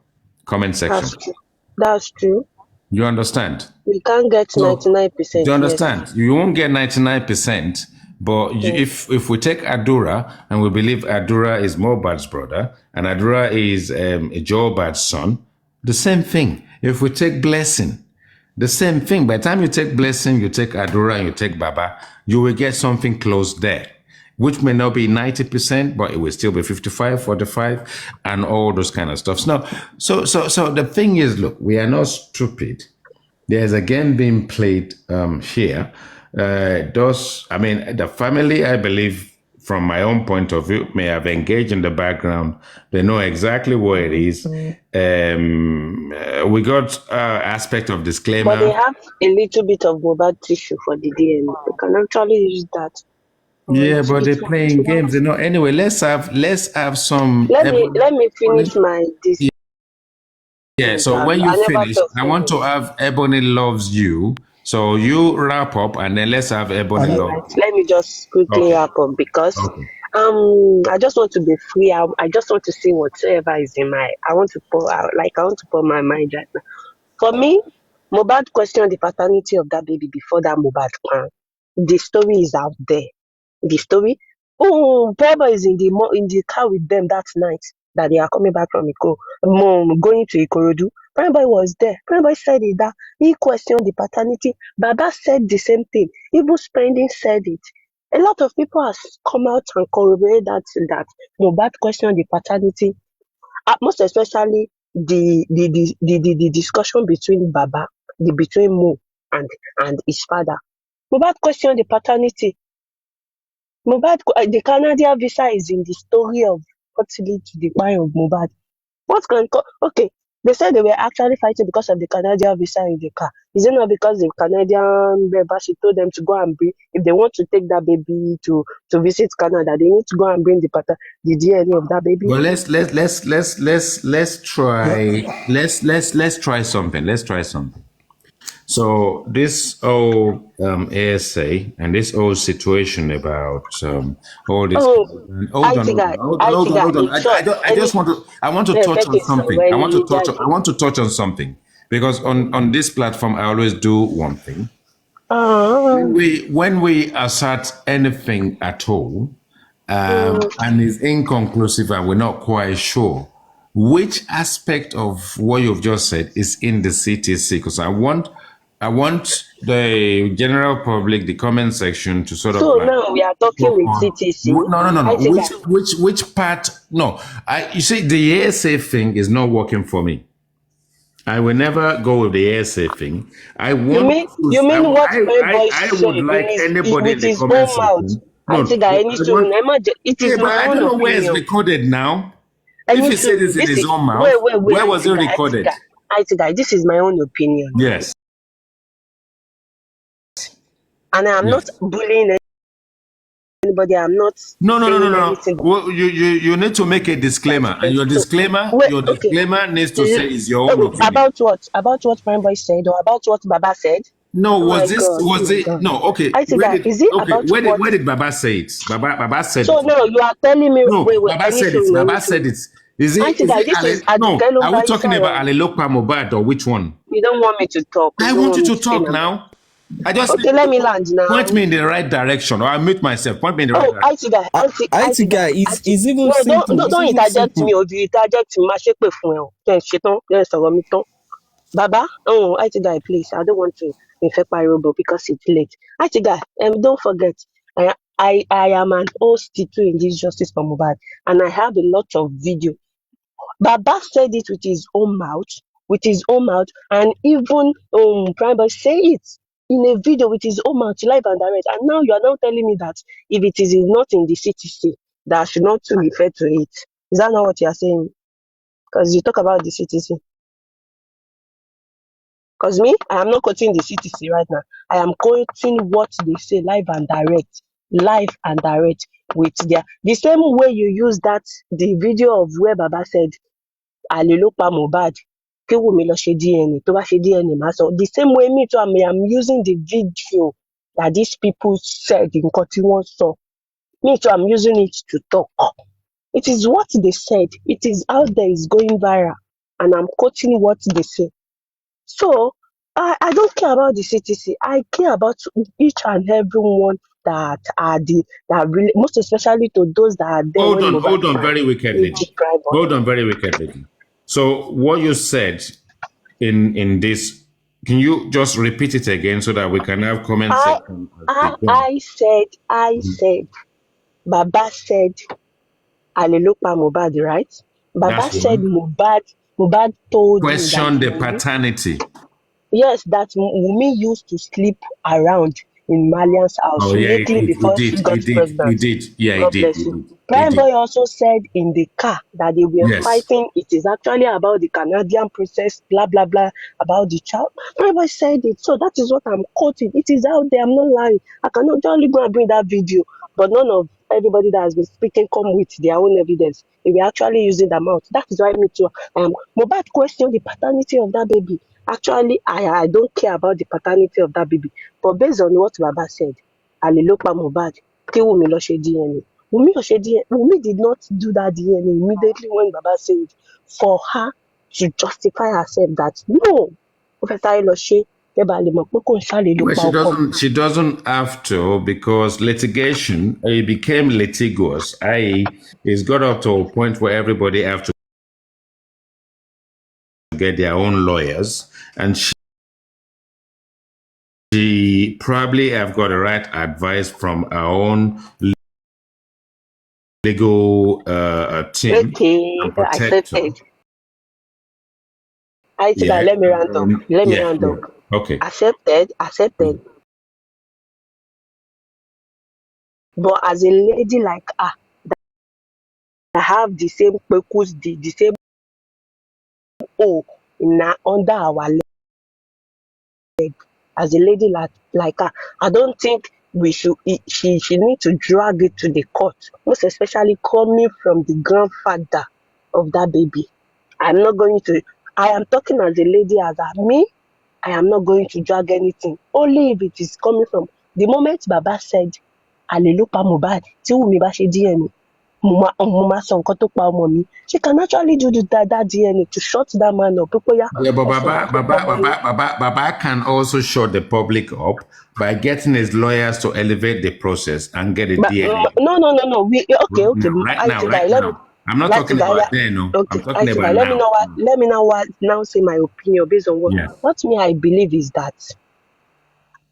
Comment section. That's true. You understand? We can't get 99%. You understand? Yes. You won't get 99%. But yes. if we take Adura and we believe Adura is Mohbad's brother and Adura is Jobad's son, the same thing. If we take Blessing, the same thing. By the time you take Blessing, you take Adura and you take Baba, you will get something close there, which may not be 90%, but it will still be 55, 45, and all those kind of stuff. So the thing is, look, we are not stupid. There's a game being played here. The family, I believe, from my own point of view, may have engaged in the background. They know exactly what it is. We got aspect of disclaimer. But they have a little bit of Mohbad tissue for the DNA. They can actually use that. Yeah, but they're playing games. Anyway, let's have some. Let me finish my this. Yeah. So when you finish, I want to have Ebony Loves You. So you wrap up and then let's have Ebony Loves. Let me just quickly wrap up because I just want to be free. I just want to see whatever is in my. I want to pour my mind right now. For me, Mohbad questioned the paternity of that baby before that Mohbad plan. The story is out there. The story. Oh, Peba is in the car with them that night that they are coming back from going to Ikorodu. Peba was there. Peba said it that he questioned the paternity. Baba said the same thing. Even Spending said it. A lot of people have come out and corroborated that Mohbad questioned the paternity. Most especially the discussion between Baba, between Mo and his father. Mohbad questioned the paternity. Mohbad, the Canadian visa is in the story of what led to the crime of Mohbad. Okay, they said they were actually fighting because of the Canadian visa in the car. Is it not because the Canadian embassy told them to go and bring, if they want to take that baby to visit Canada, they need to go and bring the DNA of that baby? Well, let's try something. Let's try something. So this whole ASA and this whole situation about all this. Hold on. I want to touch on something. I want to touch on something because on this platform I always do one thing. When we assert anything at all, and is inconclusive and we're not quite sure which aspect of what you've just said is in the CTC, because I want the general public, the comment section, to sort of. So now we are talking with CTC. No. Which part? No, you see, the ASA thing is not working for me. I will never go with the ASA thing. I want. You mean what my boy I would like anybody in the comment section. No, I think I need to. It yeah, is but my I own don't know where it's opinion. recorded now. I If need he said to. this in This his is own mouth, wait. where was it recorded? I think this is my own opinion, Yes. and I am not Yes. bullying anybody. I'm not No. saying anything. Well, you need to make a disclaimer, and your So, disclaimer wait, okay. needs to say is your own opinion. About what? About what Prime Boy said, or about what Baba said? No, Oh my God! was it God. no? Okay, I think is it about what? where did Baba say it? Baba said So it. no, you are telling me. No, Wait. Baba said it. Baba said it. Is I it? think this is No, are we talking about Adukelu. Alelopa Mobad or which one? You don't want me to talk. I want you to talk now. I just Okay, let me land now. point me in the right direction, or I mute myself. Point me in the right direction. IT guy is even No, simple. don't interject me. Or do you interject me? Ṣe pé fún ẹ o. Jẹ́ n ṣetán, jẹ́ n sọ̀rọ̀ mi tán. Baba, IT guy, please. I don't want to infect my robot because it's late. IT guy, don't forget. I am an host too in this Justice for Mohbad, and I have a lot of video. Baba said it with his own mouth, and even Prime Boy say it in a video with his own mouth, live and direct. And now you are now telling me that if it is not in the CTC, that I should not refer to it. Is that not what you are saying? Because you talk about the CTC. Because me, I am not quoting the CTC right now. I am quoting what they say live and direct with the same way you use the video of where Baba said Alelopa Mohbad kí Wùmí lọ ṣe DNA tó bá ṣe DNA máa sọ the same way me too I am using the video that these people said nǹkan tí wọ́n sọ me too I'm using it to talk. It is what they said. It is out there. It's going viral, and I'm quoting what they say. So I don't care about the CTC. I care about each and every one that are really, most especially to those that are there. Hold on very wickedly. Hold on very wickedly. So what you said in this, can you just repeat it again so that we can have comments? I said, Baba said, Alelopa Mohbad, right? Baba said Mohbad told question the paternity. Yes, that Wunmi used to sleep around in Malian's house. Oh, yeah, before she got pregnant. He did. Yeah, God he bless did. you. Prime Boy also said in the car that they were fighting. It is actually about the Canadian process, blah, blah, blah, about the child. Prime Boy said it. So that is what I'm quoting. It is out there. I'm not lying. I cannot only go and bring that video. But none of everybody that has been speaking come with their own evidence. They were actually using the mouth. That is why me too. Mohbad questioned the paternity of that baby. Actually, I don't care about the paternity of that baby. But based on what Baba said, Alelopa Mohbad, kí Wùmí lọ ṣe DNA. Wùmí did not do that DNA immediately when Baba said it for her to justify herself that no, Professor lọ ṣe she doesn't have to, because litigation, it became litigious. It's got up to a point where everybody have to get their own lawyers, and she probably have got the right advice from our own legal team. Okay, accepted. Let me round up. Okay. Accepted. But as a lady like her, that have the same purpose, the same under our leg, as a lady like her, I don't think she need to drag it to the court, most especially coming from the grandfather of that baby. I am talking as a lady, I am not going to drag anything, only if it is coming from the moment Baba said Alelopa Mohbad tí Wùmí bá ṣe DNA mo máa sọ nǹkan tó pa ọmọ mi. She can actually do that DNA to shut that man up. Yeah, but Baba can also shut the public up by getting his lawyers to elevate the process and get a DNA. No. Okay. Right now. I'm not talking about then. No. Okay. I'm talking about now. Let me now say my opinion based on what I believe is that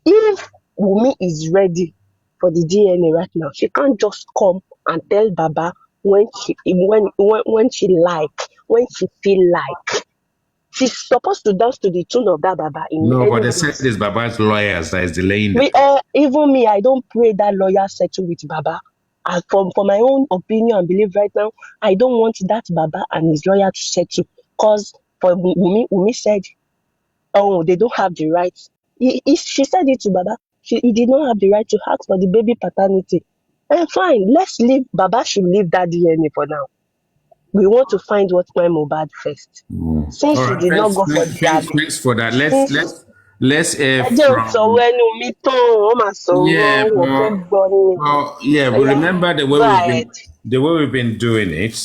if Wùmí is ready for the DNA right now, she can't just come and tell Baba when she feel like. She's supposed to dance to the tune of that Baba in No, but any they said place. it's Baba's lawyers that is delaying the We even me, I don't pray that lawyer settle with Baba. For my own opinion and belief right now, I don't want that Baba and his lawyer to settle. Because for Wumi said, oh, they don't have the right. She said it to Baba. He did not have the right to ask for the baby paternity. And fine, let's leave. Baba should leave that DNA for now. We want to find what my Mohbad first. Since All she right, did not go for the thanks for that. Let's ẹjẹ ò sọ̀rọ̀ from ẹnu mi tán wọ́n máa yeah, sọ̀rọ̀ wọ́n fẹ́ gbọ́ ni. but Oya, remember go ahead. the way we've been doing it.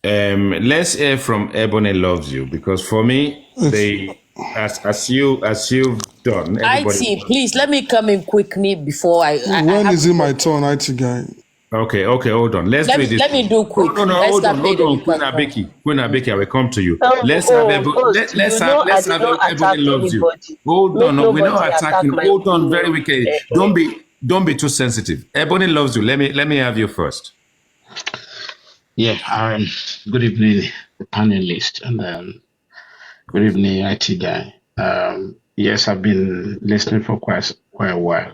Let's hear from Ebony Loves You, because for me, they as you've done. Everybody. IT, please let me come in quickly before I When have is to it go. my turn, IT guy? Okay, hold on. Let's do it this Let me do quick. No, Let's hold start on. playing the Queen platform. Abeki, I will come to you. Let's Host, let's I have did not Ebony attack Loves You. anybody. Hold Make on, no, we're not nobody attack attacking. my Hold on, opinion. very wicked. Don't be too sensitive. Ebony Loves You. Let me have you first. Yeah, good evening, the panelist, and good evening, IT guy. Yes, I've been listening for quite a while.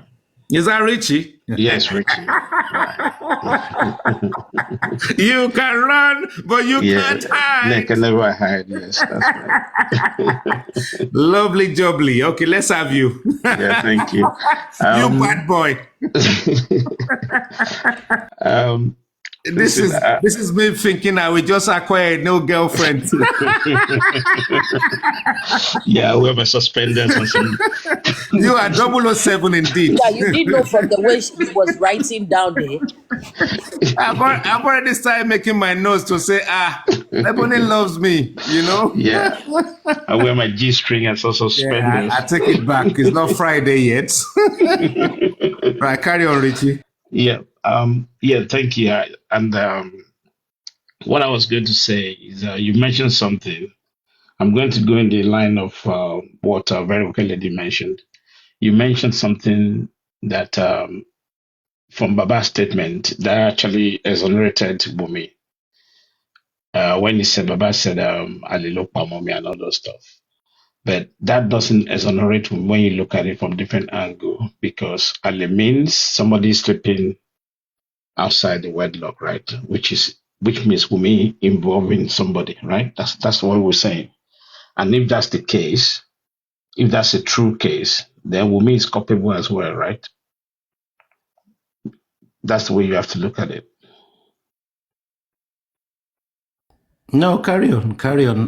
Is that Richie? Yes, Richie. You can run, but you can't They hide. can never hide. Yes, that's right. Lovely jubbly. Okay, let's have you. Yeah, thank you. You bad boy. This is me thinking I will just acquire a new girlfriend. Yeah, whoever suspended on some. You are 007 indeed. Yeah, you did know from the way she was writing down there. I've already started making my notes to say, Ebony loves me, you know? Yeah, I wear my G-string and so suspenders. I take it back. It's not Friday yet. Right, carry on, Richie. Yeah. Yeah. Thank you. And what I was going to say is, you mentioned something. I'm going to go in the line of what Very Okay Lady mentioned. You mentioned something that from Baba's statement that actually exonerated Wumi. When he said, Baba said, Alilopa Mommy and all those stuff. But that doesn't exonerate him when you look at it from different angle, because Ali means somebody sleeping outside the wedlock, right? Which means Wumi involving somebody, right? That's what we're saying. And if that's the case, if that's a true case, then Wumi is culpable as well, right? That's the way you have to look at it. No, carry on.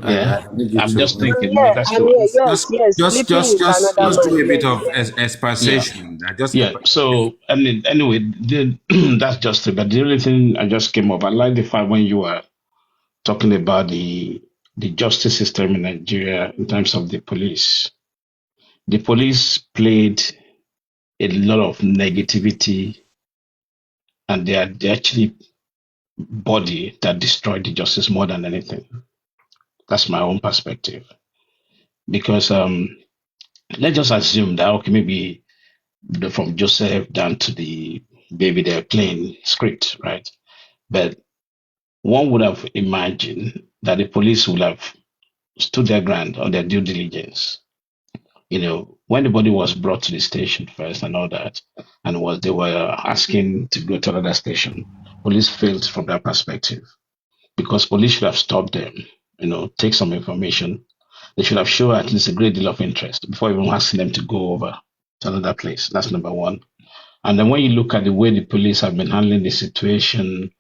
Yeah, I'm just thinking. Yeah, That's I mean, yes. Just Sleeping with another do a man, bit yes, of yes. exposition. Yeah. So I mean, anyway, that's just it. But the only thing I just came up, I like the fact when you were talking about the justice system in Nigeria in terms of the police. The police played a lot of negativity, and they are actually body that destroyed the justice more than anything. That's my own perspective. Because let's just assume that okay, maybe from Joseph down to the baby they're playing script, right? But one would have imagined that the police would have stood their ground on their due diligence. You know, when the body was brought to the station first and all that, and they were asking to go to another station, police failed from that perspective, because police should have stopped them, you know, take some information. They should have shown at least a great deal of interest before even asking them to go over to another place. That's number one. And then when you look at the way the police have been handling the situation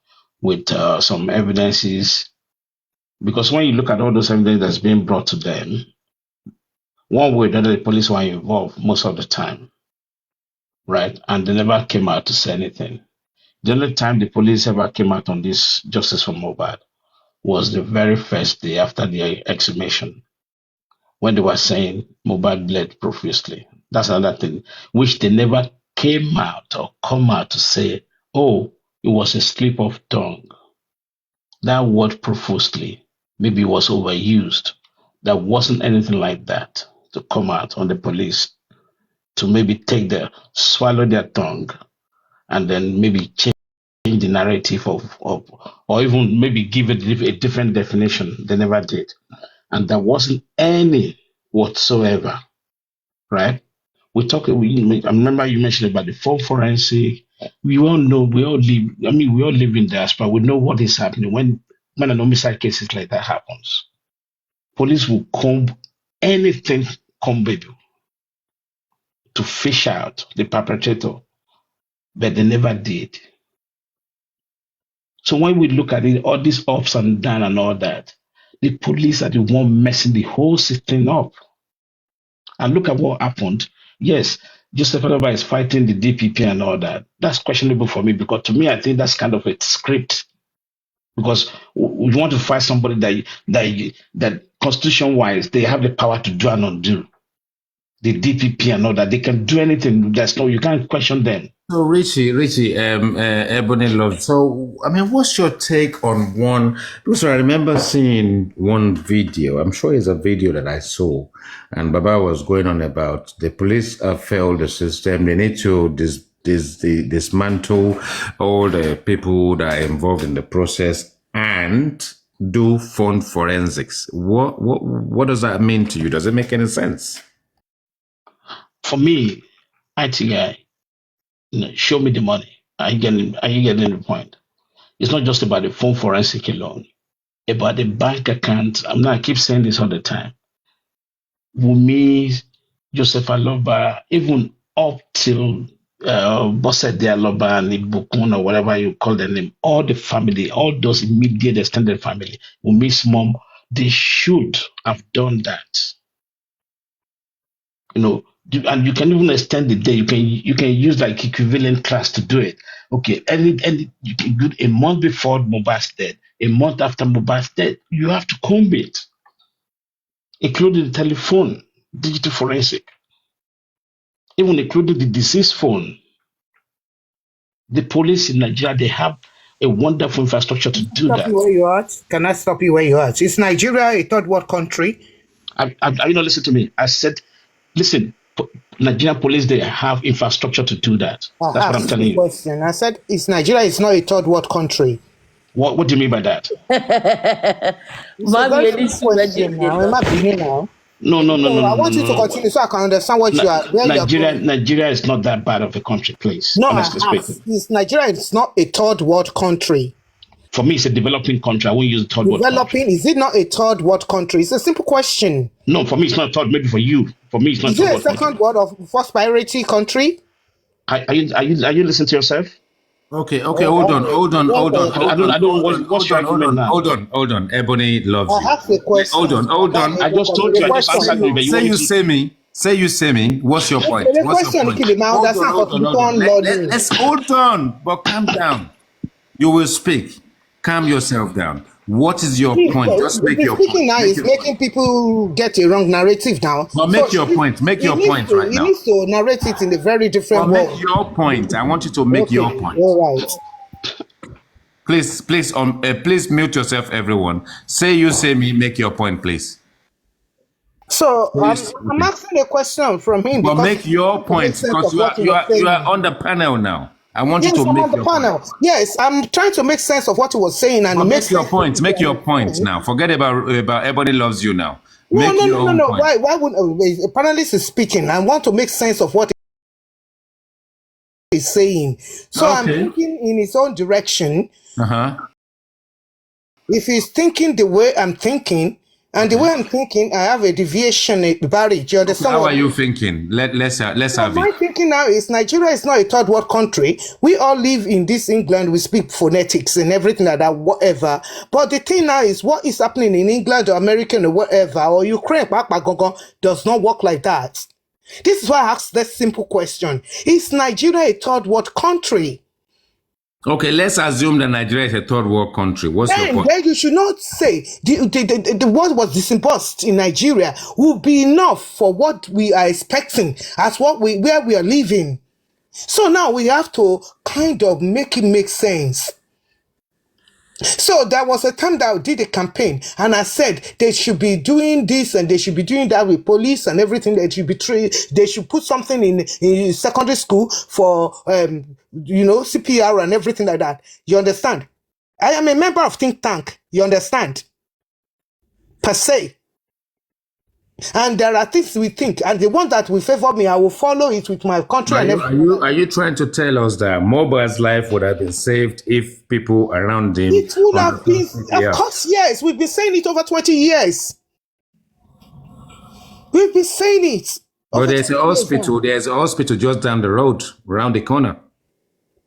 with some evidences, because when you look at all those evidence that's being brought to them, one way or another, the police were involved most of the time, right? And they never came out to say anything. The only time the police ever came out on this justice for Mohbad was the very first day after the exhumation, when they were saying Mohbad bled profusely. That's another thing, which they never came out or come out to say, oh, it was a slip of tongue. That word profusely maybe was overused. There wasn't anything like that to come out on the police to maybe swallow their tongue and then maybe change the narrative of or even maybe give it a different definition. They never did. and there wasn't any whatsoever, right? I remember you mentioned about the phone forensic. We all know, we all live. I mean, we all live in diaspora. We know what is happening when an homicide cases like that happens. Police will comb anything combable to fish out the perpetrator, but they never did. So when we look at it, all these ups and downs and all that, the police are the one messing the whole system up. And look at what happened. Yes, Joseph Adaba is fighting the DPP and all that. That's questionable for me, because to me, I think that's kind of a script. Because we want to fight somebody that constitution-wise, they have the power to do and undo. The DPP and all that, they can do anything. You can't question them. So Richie, Ebony Love. So I mean, what's your take on one? Because I remember seeing one video. I'm sure it's a video that I saw, and Baba was going on about the police have failed the system. They need to dismantle all the people that are involved in the process and do phone forensics. What does that mean to you? Does it make any sense? For me, IT guy, show me the money. Are you getting the point? It's not just about the phone forensic alone, about the bank account. I keep saying this all the time. Wumi, Joseph Aloba, even up till Bose de Aloba and Ibukun or whatever you call their name, all the family, all those immediate extended family, Wumi's mom, they should have done that. And you can even extend the day. You can use like equivalent class to do it. Okay, you can do a month before Mohbad's death, a month after Mohbad's death. You have to comb it, including the telephone, digital forensic, even including the deceased phone. The police in Nigeria, they have a wonderful infrastructure to do that. Where you at? Can I stop you where you at? Is Nigeria a third world country? Listen to me. I said, listen. Nigerian police, they have infrastructure to do that. That's what I'm telling you. Question. I said, Nigeria is not a third world country. What do you mean by that? No. No. I want you to continue so I can understand what you are. Nigeria is not that bad of a country, please. No, honestly speaking. Nigeria is not a third world country. For me, it's a developing country. I won't use the third world country. Developing, is it not a third world country? It's a simple question. No, for me, it's not a third. Maybe for you. For me, it's not a third world country. Is it a second world of first priority country? Are you listening to yourself? Okay, hold on. I don't want. What's your argument now? Hold on. Ebony loves you. I have a question. Hold on. I just told you. I just answered you. Say you say me. What's your point? What's your point? Let's hold on, but calm down. You will speak. Calm yourself down. What is your point? Just make your point. Speaking now is making people get a wrong narrative now. But make your point. Make your point right now. You need to narrate it in a very different way. Make your point. I want you to make your point. All right. Please mute yourself, everyone. Say you, say me. Make your point, please. So I'm asking a question from him. But make your point because you are on the panel now. I want you to make your panel. Point. Yes, I'm trying to make sense of what he was saying and make your point. Make your point now. Forget about everybody loves you now. No. Why would a panelist is speaking? I want to make sense of what he's saying. So I'm thinking in his own direction. If he's thinking the way I'm thinking, and the way I'm thinking, I have a deviation barrier. You understand? How are you thinking? Let's have it. My thinking now is Nigeria is not a third world country. We all live in this England. We speak phonetics and everything like that, whatever. But the thing now is what is happening in England or America or whatever, or Ukraine, does not work like that. This is why I asked that simple question. Is Nigeria a third world country? Okay, let's assume that Nigeria is a third world country. What's your point? Then you should not say the what was disbursed in Nigeria will be enough for what we are expecting as where we are living. So now we have to kind of make it make sense. So there was a time that I did a campaign and I said they should be doing this and they should be doing that with police and everything. They should put something in secondary school for CPR and everything like that. You understand? I am a member of think tank. You understand? Per se. And there are things we think, and the one that will favor me, I will follow it with my country and everything. Are you trying to tell us that Mobile's life would have been saved if people around him? It would have been, Yeah. of course, yes. We've been saying it over 20 years. We've been saying it. But over there's a 20 years now. hospital. There's a hospital just down the road, around the corner.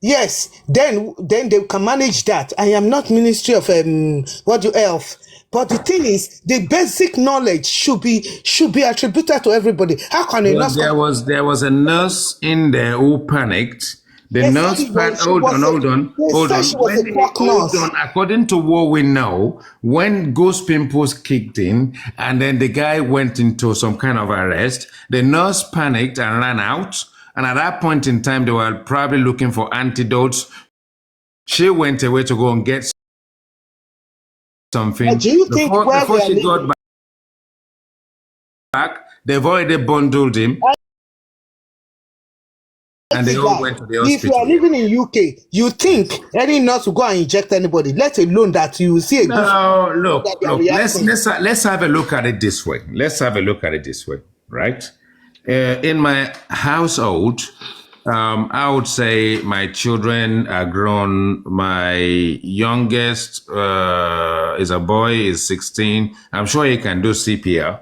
Yes, then they can manage that. I am not Ministry of health, but the thing is, the basic knowledge should be attributed to everybody. How can a Well, nurse? there was a nurse in there who panicked. The They nurse said it panicked. was- she Hold was on, a- hold on, they hold said on. she was a crack Hold nurse. on. According to what we know, when Ghost Pimples kicked in, and then the guy went into some kind of arrest, the nurse panicked and ran out. And at that point in time, they were probably looking for antidotes. She went away to go and get something. Do you think where before we are she got living? back, they've already bundled him, and they all went to the If you are hospital. living in UK, you think any nurse will go and inject anybody, let alone that you will see a No, look, that they are look. reacting. Let's have a look at it this way. Let's have a look at it this way, right? In my household, I would say my children are grown. My youngest is a boy, is 16. I'm sure he can do CPR.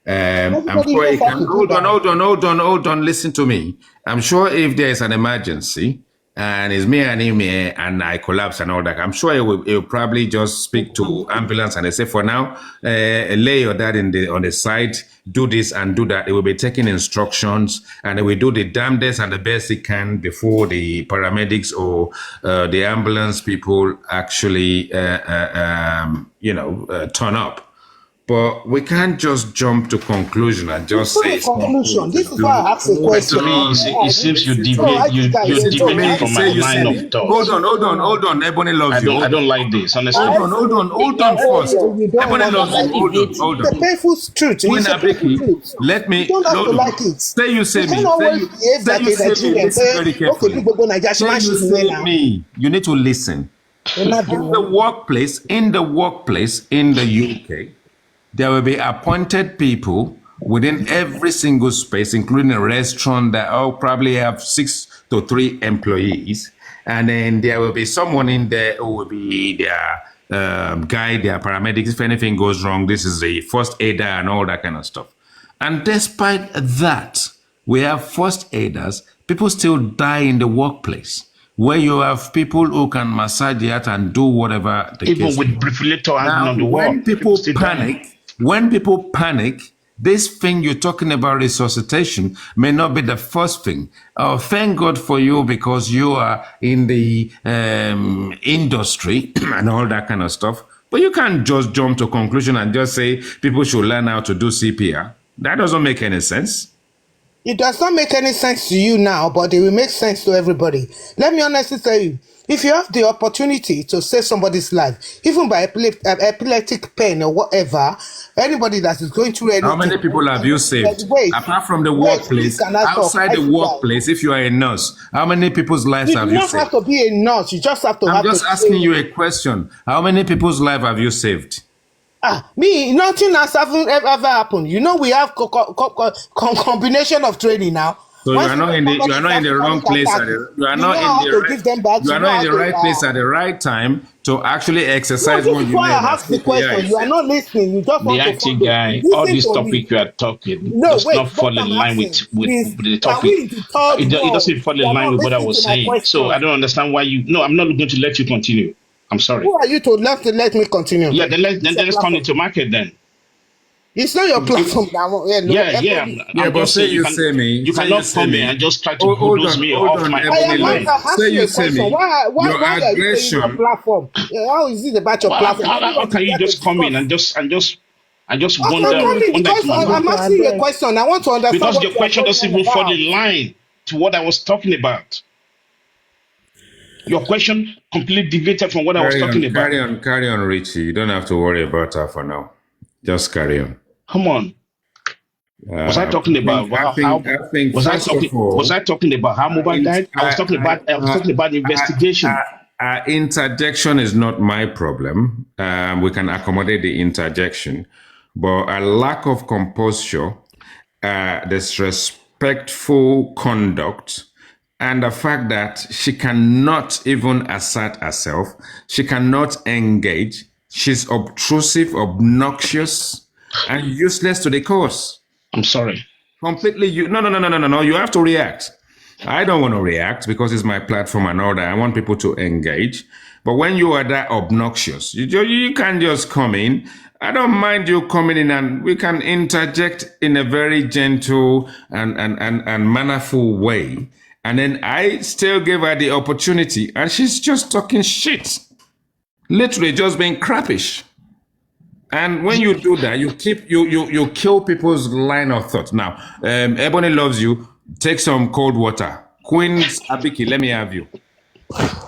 I'm Everybody sure he knows how can. to do Hold on. Listen to me. I'm sure if there is an emergency and it's me and him here and I collapse and all that, I'm sure he will probably just speak to ambulance and they say, for now, lay your dad on the side, do this and do that. They will be taking instructions and they will do the damnedest and the best they can before the paramedics or the ambulance people actually, turn up. But we can't just jump to conclusion and just It's not say a it's not conclusion. good This to is why I asked a do. But question. to me, it seems you So I deviate you think I you said so. deviate from my line of thought. Hold on. Ebony loves you. I don't like this, honestly. Hold on first. You don't Ebony want loves to you. like Hold It's a on. painful truth. When It's a painful Abeki, truth. let me. You don't have to like it. Say you say You me. can't always behave like a Nigerian. Listen very Okay, carefully. people go Nigeria. Say Smash you it say now. me. You need to listen. You're not In the workplace in the UK, there will be appointed people within every single space, including a restaurant that probably have 6 to 3 employees. And then there will be someone in there who will be their guide, their paramedics. If anything goes wrong, this is the first aider and all that kind of stuff. And despite that, we have first aiders. People still die in the workplace, where you have people who can massage the heart and do whatever the Even case. with defibrillator hanging Now, on the wall, when people panic, this thing you're talking about, resuscitation, may not be the first thing. Thank God for you because you are in the industry and all that kind of stuff. But you can't just jump to conclusion and just say people should learn how to do CPR. That doesn't make any sense. It does not make any sense to you now, but it will make sense to everybody. Let me honestly tell you, if you have the opportunity to save somebody's life, even by epileptic pain or whatever, anybody that is going through anything. How many people have you saved? Apart from the workplace, outside the workplace, if you are a nurse, how many people's lives have you saved? You don't have to be a nurse. You just have to I'm just asking you a question. How many people's life have you saved? Nothing has ever happened. You know, we have combination of training now. So you are not in the wrong place. You are not in the right place at the right time to actually exercise what you need. I ask the question. You are not listening. You just want the IT guy. All this topic you are talking does not fall in line with the topic. It doesn't fall in line with what I was saying. So I don't understand why you. No, I'm not going to let you continue. I'm sorry. Who are you to let me continue? Yeah, then let's come into market then. It's not your platform now. Yeah, but say you say me. You cannot come here and just try to bulldoze me off my line. Say you say me. Why are you saying your platform? How is it about your platform? How can you just come in and just wonder? Because I'm asking you a question. I want to understand. Because your question doesn't even fall in line to what I was talking about. Your question completely deviated from what I was talking about. Carry on, Richie. You don't have to worry about her for now. Just carry on. Come on. Was I talking about how Mobile died? I was talking about investigation. Interjection is not my problem. We can accommodate the interjection. but a lack of composure, disrespectful conduct, and the fact that she cannot even assert herself, she cannot engage, she's obtrusive, obnoxious, and useless to the cause. I'm sorry. Completely, no. You have to react. I don't want to react because it's my platform and all that. I want people to engage. But when you are that obnoxious, you can't just come in. I don't mind you coming in, and we can interject in a very gentle and mannerful way. And then I still give her the opportunity, and she's just talking shit. Literally just being crappish. And when you do that, you kill people's line of thought. Now, Ebony loves you. Take some cold water. Queen's Abiki, let me have you.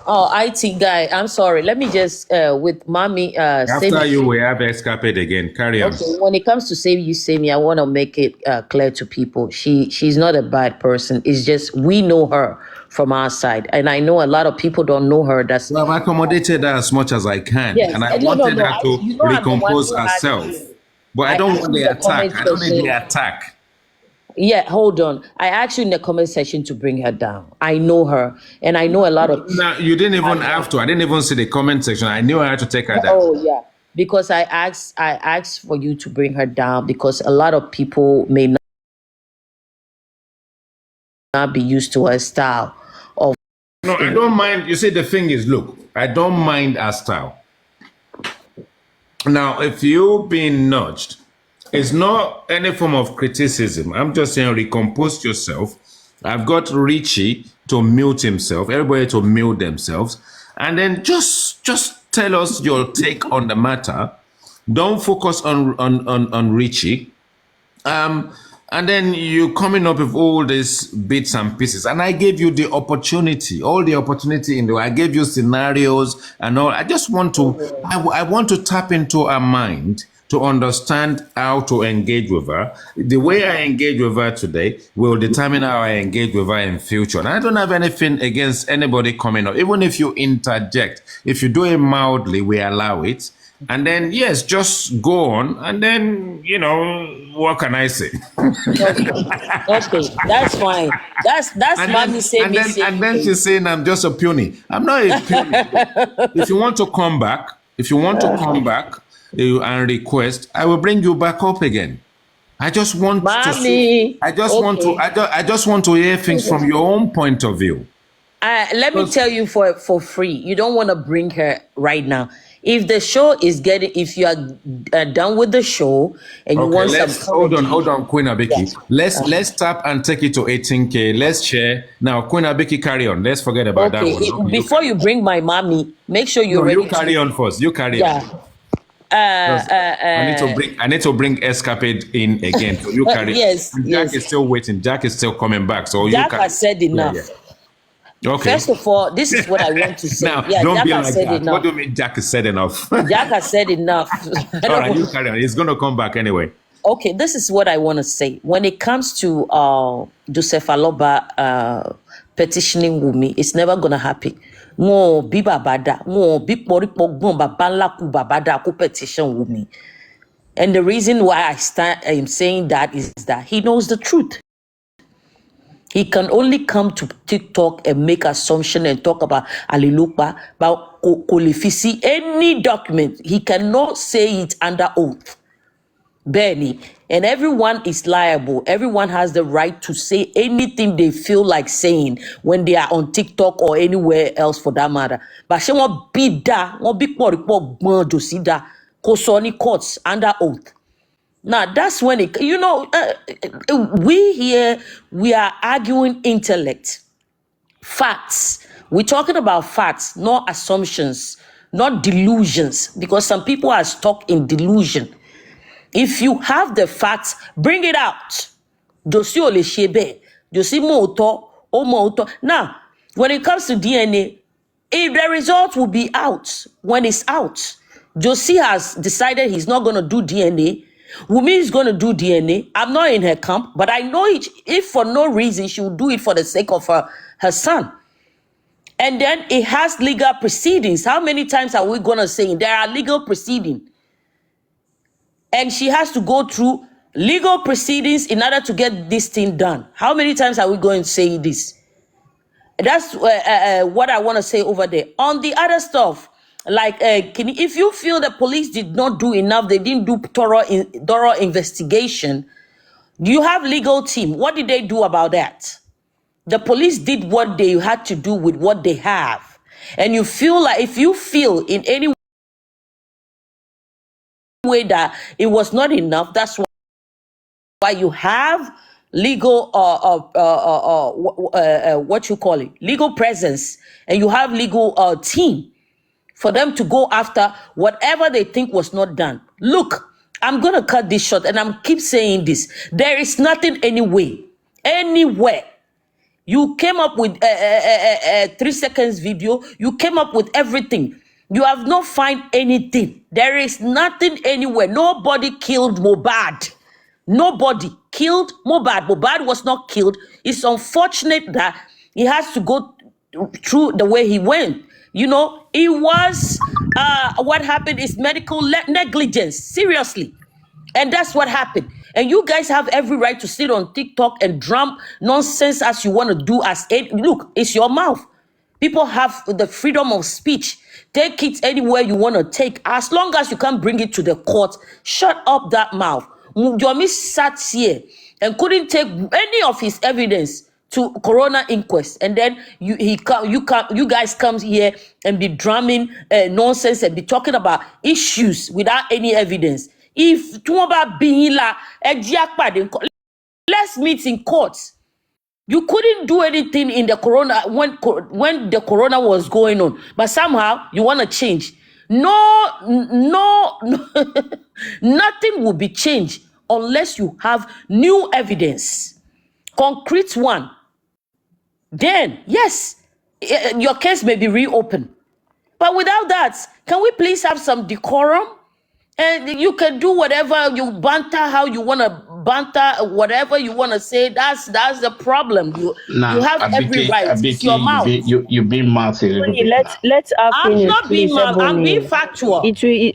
Oh, IT guy, I'm sorry. Let me just with mommy After you, we have escapade again. Carry on. Okay, when it comes to Save You Save Me, I want to make it clear to people. She's not a bad person. It's just we know her from our side, and I know a lot of people don't know her. That's Well, I've accommodated her as much as I can, yes. and I No, wanted her to I'm the one recompose who had herself. to- But I don't want the the attack. comment I don't need section. the attack. Yeah, hold on. I asked you in the comment section to bring her down. I know her, and I know a lot of. No, you didn't even have to. I didn't even see the comment section. I knew I had to take her down. Oh yeah, because I asked for you to bring her down because a lot of people may not be used to her style of. No, I don't mind. You see, the thing is, look, I don't mind her style. Now, if you've been nudged, it's not any form of criticism. I'm just saying recompose yourself. I've got Richie to mute himself, everybody to mute themselves, and then just tell us your take on the matter. Don't focus on Richie. And then you coming up with all these bits and pieces. And I gave you the opportunity, all the opportunity in the way. I gave you scenarios and all. I just want to, I want to tap into her mind to understand how to engage with her. The way I engage with her today will determine how I engage with her in future. And I don't have anything against anybody coming up. Even if you interject, if you do it mildly, we allow it. And then, yes, just go on. And then, what can I say? Okay, that's fine. That's mommy Save Me Save And then Me. she's saying I'm just a puny. I'm not a puny. If you want to come back, and request, I will bring you back up again. I just want Mommy, to. I just want to hear things from your own point of view. let me tell you for free. You don't want to bring her right now. If the show is if you are done with the show and you want some hold on, Queen Abiki. Yes. Let's tap and take it to 18K. Let's share now. Queen Abiki, carry on. Let's forget about that one. Okay, before you bring my mommy, make sure you're ready. You carry on first. You carry on. I need to bring Escapade in again. So you carry. Yes, and Jack is still waiting. Jack is still coming back. So Jack has said enough. Yeah. Okay. First of all, this is what I want to say. Now, don't be like that. What do you mean Jack has said enough? Jack has said enough. All right, you carry on. He's going to come back anyway. Okay, this is what I want to say. When it comes to Joseph Aloba petitioning Wumi, it's never going to happen. Mo bi babada, mo bi poripogbon babala ku babada ku petition Wumi. And the reason why I am saying that is that he knows the truth. He can only come to TikTok and make assumption and talk about Alilupa, about Kolifisi, any document. He cannot say it under oath. Benny. And everyone is liable. Everyone has the right to say anything they feel like saying when they are on TikTok or anywhere else for that matter. But she won't be that, won't be report Josida, Kosoni courts under oath. Now that's when it, we here, we are arguing intellect, facts. We're talking about facts, not assumptions, not delusions, because some people are stuck in delusion. If you have the facts, bring it out. Dosi ole shebe, dosi moto, o moto. Now, when it comes to DNA, if the result will be out, when it's out, Josie has decided he's not going to do DNA. Wumi is going to do DNA. I'm not in her camp, but I know if for no reason she will do it for the sake of her son. And then it has legal proceedings. How many times are we going to say there are legal proceedings? and she has to go through legal proceedings in order to get this thing done. How many times are we going to say this? That's what I want to say over there. On the other stuff, like, if you feel the police did not do enough, they didn't do thorough investigation, you have legal team. What did they do about that? The police did what they had to do with what they have. And you feel like, if you feel in any way that it was not enough, that's why you have legal what you call it, legal presence, and you have legal team for them to go after whatever they think was not done. Look, I'm gonna cut this short, and I'm keep saying this. There is nothing anywhere. You came up with a 3 seconds video. You came up with everything. You have not find anything. There is nothing anywhere. Nobody killed Mohbad. Nobody killed Mohbad. Mohbad was not killed. It's unfortunate that he has to go through the way he went. You know, it was, what happened is medical negligence, seriously. And that's what happened. And you guys have every right to sit on TikTok and drum nonsense as you want to do. Look, it's your mouth. People have the freedom of speech. Take it anywhere you want to take. As long as you can't bring it to the court, shut up that mouth. Yomi sat here and couldn't take any of his evidence to coroner inquest, and then you guys come here and be drumming nonsense and be talking about issues without any evidence. If let's meet in court. You couldn't do anything in the corona when the corona was going on, but somehow you want to change. No, nothing will be changed unless you have new evidence, concrete one. Then, yes, your case may be reopened. But without that, can we please have some decorum? And you can do whatever you banter, how you want to banter, whatever you want to say. That's the problem. You have every right. It's your mouth. You being mouth a little bit. Let's have I'm not being mouth. I'm being factual. I'm being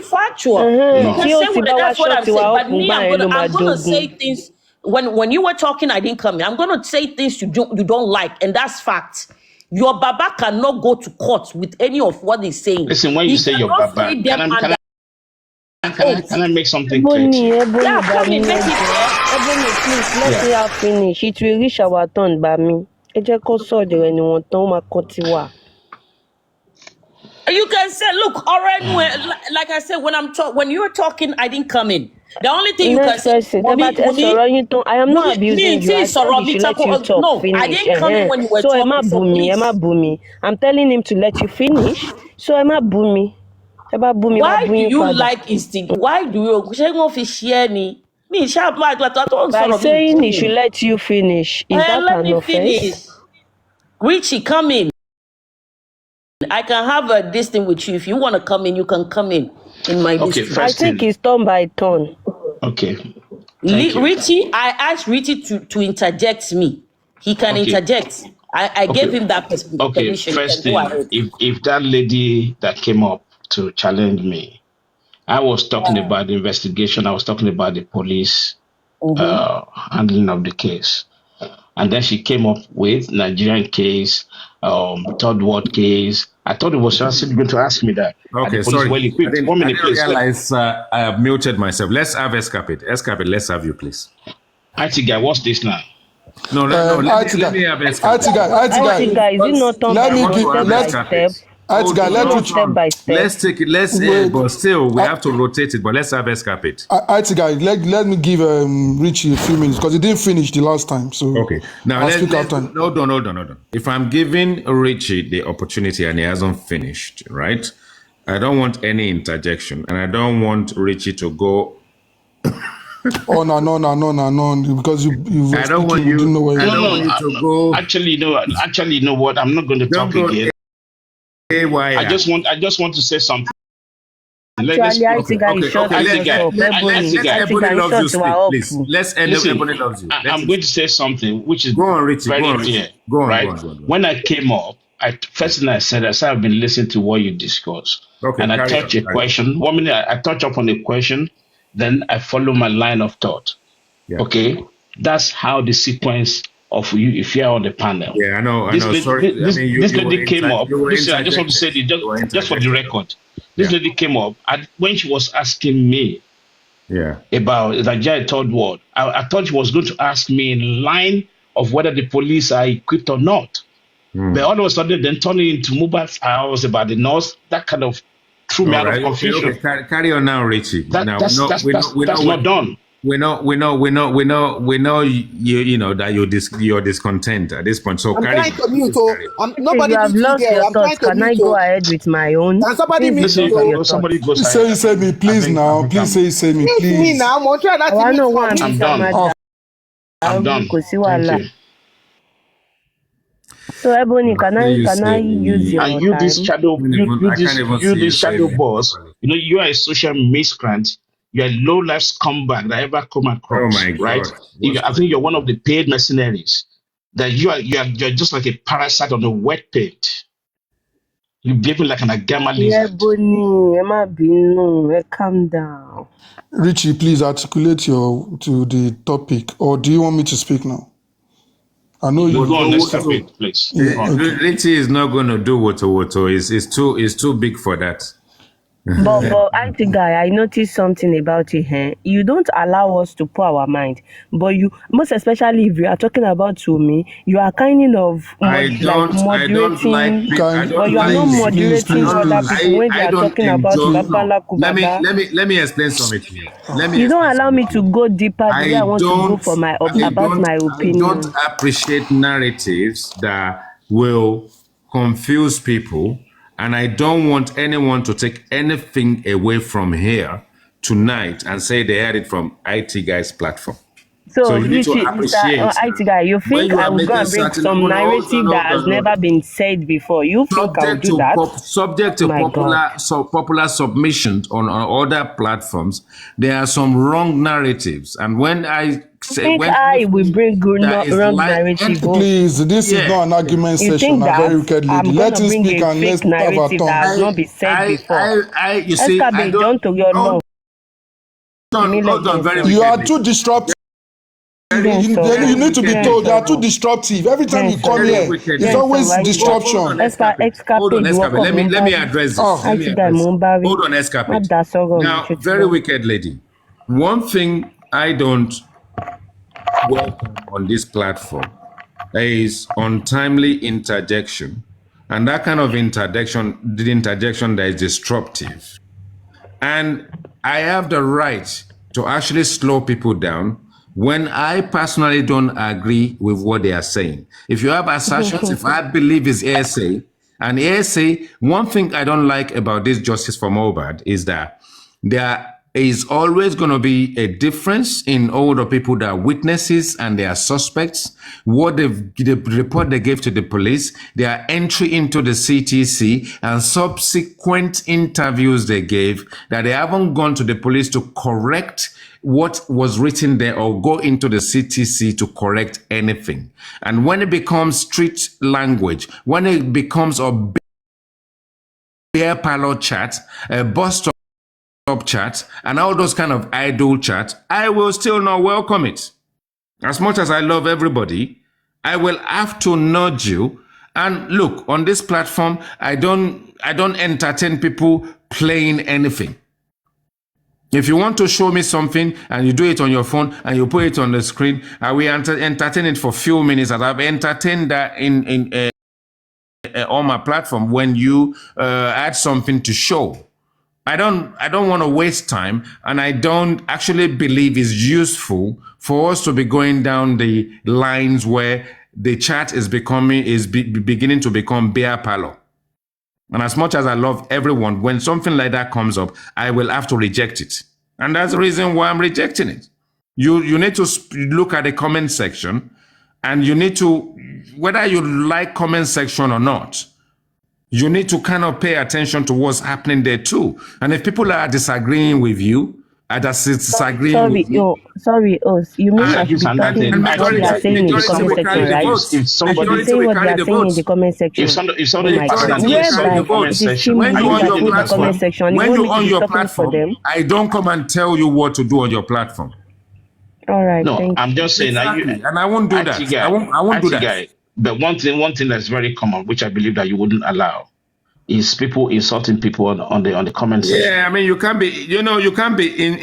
factual. You can say that's what I'm saying. But me, I'm gonna say things. When you were talking, I didn't come in. I'm gonna say things you don't like, and that's fact. Your Baba cannot go to court with any of what he's saying. Listen, when you say your Baba, can I make something clear? Yeah, come in, make it clear. Please, let me have finish. It will reach our turn by me. You can say, look, already, like I said, when you were talking, I didn't come in. The only thing you can say, I am not abusing you. I said you let you talk. No, finish. I didn't come in when you were talking. Emma Bumi. I'm telling him to let you finish. So Emma Bumi. Why do you like instinct? Why do you? By saying he should let you finish. Is that an offense? Richie, come in. I can have this thing with you. If you want to come in, you can come in my district. I think it's turn by turn. Okay. Richie, I asked Richie to interject me. He can interject. I gave him that permission. Okay, first thing, if that lady that came up to challenge me, I was talking about the investigation. I was talking about the police handling of the case. And then she came up with Nigerian case, third world case. I thought it was just going to ask me that. Okay, sorry. Well equipped. I didn't realize I have muted myself. Let's have Escapade. Escapade, let's have you, please. IT guy, what's this now? No. Let me have Escapade. IT guy, is it not step by step? Let's take it. But still, we have to rotate it. But let's have Escapade. IT guy, let me give Richie a few minutes because he didn't finish the last time. So okay, now hold on. If I'm giving Richie the opportunity and he hasn't finished, right? I don't want any interjection, and I don't want Richie to go. Oh no! Because you. I don't want you. To go. Actually, you know what? I'm not going to talk again. I just want to say something. Actually, I think everybody loves you. Please, let's end. Everybody loves you. I'm going to say something which is go on, Richie. Very clear. Go on. When I came up, first thing I said I've been listening to what you discuss, Okay, and I carry touch a on. question. 1 minute, I touch up on a question, then I follow my line of thought. Yeah. Okay, that's how the sequence of you, if you are on the panel. Yeah, I know. This Sorry, this lady came up. you were Listen, I just want to say interjected. just for the record. This Yeah. lady came up, and when she was asking me Yeah. about the Nigeria third word, I thought she was going to ask me in line of whether the police are equipped or not. But all of a sudden, then turning into mobile files about the North, that kind of threw me All out right. of confusion. Okay. Carry on now, Richie. Now That's not done. We know you know that you're discontent at this point. So I'm carry trying to on. mute. Carry on. Okay, Nobody you have mute lost here. your I'm trying thoughts. to Can I mute. go ahead with my own? Can somebody Please mute? Listen, your somebody thoughts. goes Say, say me, please now. Please say me, Mute me please. now. I'm trying not to I mute know for one me. I'm Mr. done. Madam. I'm done. Kò sí Thank wàhálà. you. So Ebony, can I use your And you, this time? shadow, I can't even see you this shadow saying it boss, properly. you know, you are a social miscreant. You're a low life scumbag that I ever come Oh across, my right? God. I think you're one of the paid mercenaries. That you're just like a parasite on the wet paint. You're behaving like an agama lizard. Ebony, ẹ má bínú, calm down. Richie, please articulate to the topic, or do you want me to speak now? I know You you. go on, let's So- stop it, please. Yeah, Go on. okay. Richie is not going to do woto. It's too big for that. But IT guy, I noticed something about you here. You don't allow us to put our mind. But you, most especially if you are talking about Wunmi, you are kind of I don't like moderating. people. I Can- But don't you are like not Please, moderating please, other please. people when they I are don't talking about enjoy. Babala Kubaba. Let me explain something to you. You don't allow me to go deeper the way I want to go for my about my I opinion. don't appreciate narratives that will confuse people, and I don't want anyone to take anything away from here tonight and say they had it from IT Guy's platform. So you need to Richie, appreciate Mr. IT guy, you when think you I are will go making and bring certain some narrative that has hold on. never been said before? You think I will do that? Subject to My popular submissions on other platforms, there are some wrong narratives, and when I say Think I will bring good that is wrong like- narrative? Please, this Yeah. is not an argument You session. think A that very wicked lady. I'm Let gonna him bring speak a and let's fake have our narrative that tongue. has not been said before? you see, I Escabe, don't. don't to your law. Hold on, very You are wickedly. too disruptive. Yes, You sir. you need to be Yes, told you are sir. too disruptive. Every time Yes, you come sir. here, Wicked. it's Yes, always sir. disruption. Hold on, Escape. Escape, Let me address this. Oh, Let me IT guy, address- Mumbari. Hold on, Escape. Má dá sọ́rọ̀ mi, Now, ṣé ti very gbọ́? wicked lady. One thing I don't welcome on this platform is untimely interjection, and that kind of interjection that is disruptive. And I have the right to actually slow people down when I personally don't agree with what they are saying. If you have assertions, if I believe it's hearsay, and hearsay, one thing I don't like about this Justice for Mohbad is that there is always going to be a difference in all the people that are witnesses and they are suspects, what the report they gave to the police, their entry into the CTC, and subsequent interviews they gave, that they haven't gone to the police to correct what was written there or go into the CTC to correct anything. And when it becomes street language, when it becomes a beer parlor chat, a bus stop chat, and all those kind of idle chat, I will still not welcome it. As much as I love everybody, I will have to nudge you. And look, on this platform, I don't entertain people playing anything. If you want to show me something and you do it on your phone and you put it on the screen, I will entertain it for a few minutes. And I've entertained that on my platform when you add something to show. I don't want to waste time, and I don't actually believe it's useful for us to be going down the lines where the chat is beginning to become beer parlor. And as much as I love everyone, when something like that comes up, I will have to reject it. And that's the reason why I'm rejecting it. You need to look at the comment section, and you need to, whether you like comment section or not, you need to kind of pay attention to what's happening there too. And if people are disagreeing with you, are disagreeing Sorry, with me. you mean I And, should be And I talking think and I what think they are that saying in the majority comment will section, carry the right? votes. if I should be Majority saying will what they carry are the saying in the votes. comment section. if Oh somebody my passes God. an Majority will insult carry in the the Whereby comment votes. it is section, Chimwunmi When are you you on that your is in voting the as comment well? platform, section. You when want you me to on be your talking for platform, them? I don't come and tell you what to do on your platform. All right, No, thank I'm you. just saying, are you Exactly, and I won't do IT that. I guy? won't do IT that. guy. But one thing that's very common, which I believe that you wouldn't allow, is people insulting people on the comment section. Yeah, I mean, you can't be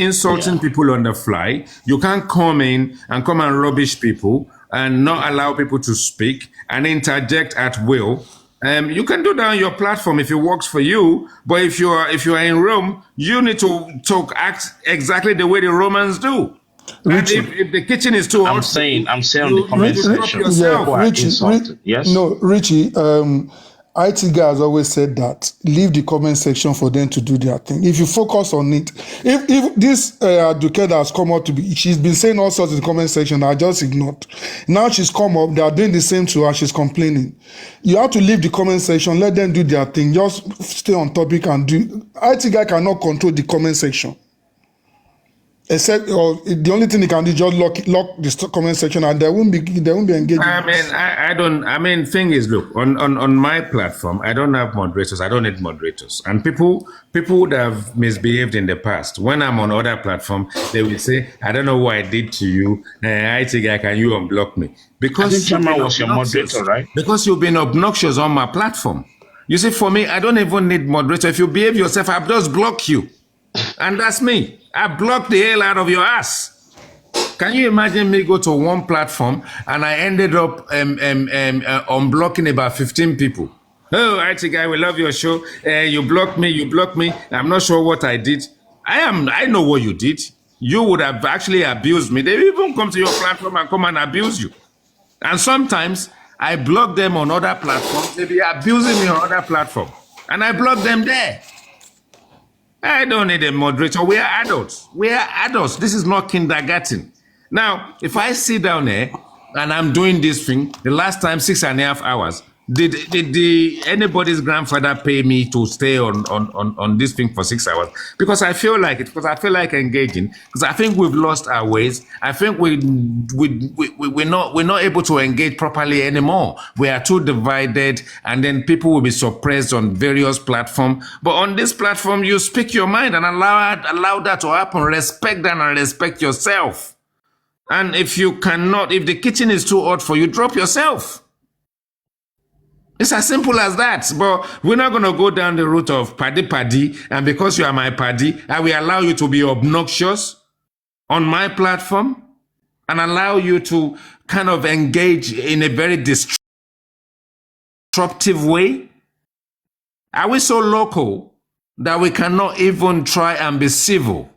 insulting Yeah. people on the fly. You can't come in and rubbish people and not allow people to speak and interject at will. You can do that on your platform if it works for you. But if you are in Rome, you need to act exactly the way the Romans do. And Richie. if the kitchen is too hot for you, I'm saying on the you comment should drop section, yourself. people are insulted. Yes. No, Richie. IT guy has always said that leave the comment section for them to do their thing. If you focus on it, if this Aduke that has come up to be, she's been saying all sorts in the comment section. I just ignored. Now she's come up. They are doing the same to her. She's complaining. You have to leave the comment section. Let them do their thing. Just stay on topic and do. IT guy cannot control the comment section. Except, or the only thing he can do is just lock the comment section, and there won't be engagement. I mean, I don't. I mean, thing is, look, on my platform, I don't have moderators. I don't need moderators. And people that have misbehaved in the past, when I'm on other platform, they will say, "I don't know what I did to you. IT guy, can you unblock me?" Because I think you've Chama been was your obnoxious. moderator, right? Because you've been obnoxious on my platform. You see, for me, I don't even need moderator. If you behave yourself, I'll just block you, and that's me. I block the hell out of your ass. Can you imagine me go to one platform and I ended up unblocking about 15 people? Oh, IT guy, we love your show. You blocked me. I'm not sure what I did. I know what you did. You would have actually abused me. They even come to your platform and come and abuse you. And sometimes I block them on other platforms. They be abusing me on other platforms. And I block them there. I don't need a moderator. We are adults. This is not kindergarten. Now, if I sit down there and I'm doing this thing, the last time 6.5 hours, did anybody's grandfather pay me to stay on this thing for 6 hours? Because I feel like it. Because I feel like engaging. Because I think we've lost our ways. I think we're not able to engage properly anymore. We are too divided, and then people will be suppressed on various platforms. But on this platform, you speak your mind and allow that to happen. Respect that and respect yourself. And if the kitchen is too hot for you, drop yourself. It's as simple as that. But we're not going to go down the route of paddy, and because you are my paddy, I will allow you to be obnoxious on my platform and allow you to kind of engage in a very disruptive way. Are we so local that we cannot even try and be civil?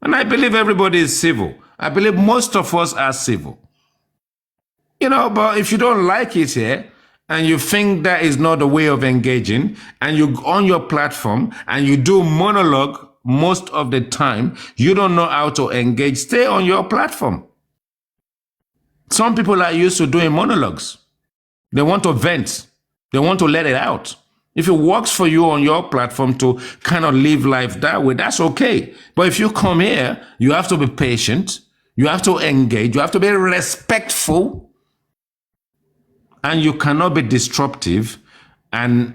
And I believe everybody is civil. I believe most of us are civil. But if you don't like it here, and you think that is not a way of engaging, and you on your platform and you do monologue most of the time, you don't know how to engage, stay on your platform. Some people are used to doing monologues. They want to vent. They want to let it out. If it works for you on your platform to kind of live life that way, that's okay. But if you come here, you have to be patient. You have to engage. You have to be respectful. And you cannot be disruptive and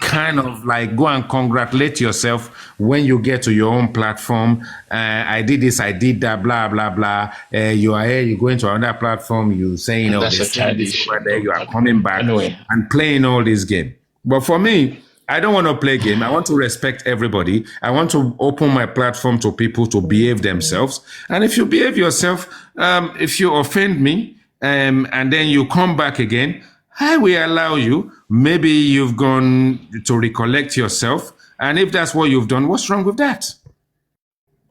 kind of like go and congratulate yourself when you get to your own platform. I did this, I did that, blah, blah, blah. You are here, you go into another platform, you saying, That's a childish. over there, you are coming back Anyway. and playing all this game. But for me, I don't want to play game. I want to respect everybody. I want to open my platform to people to behave themselves. And if you behave yourself, if you offend me, and then you come back again, I will allow you. Maybe you've gone to recollect yourself. And if that's what you've done, what's wrong with that?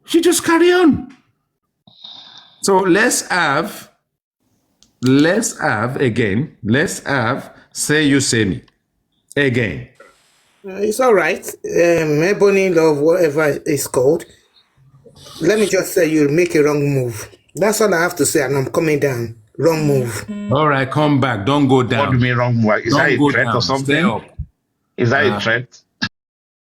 You just carry on. So let's have say you say me again. It's all right. Ebony Love, whatever it's called. Let me just say you make a wrong move. That's all I have to say, and I'm coming down. Wrong move. All right, come back. Don't go down. What do you mean wrong? Is that a threat or something? Stay up. Is that a threat?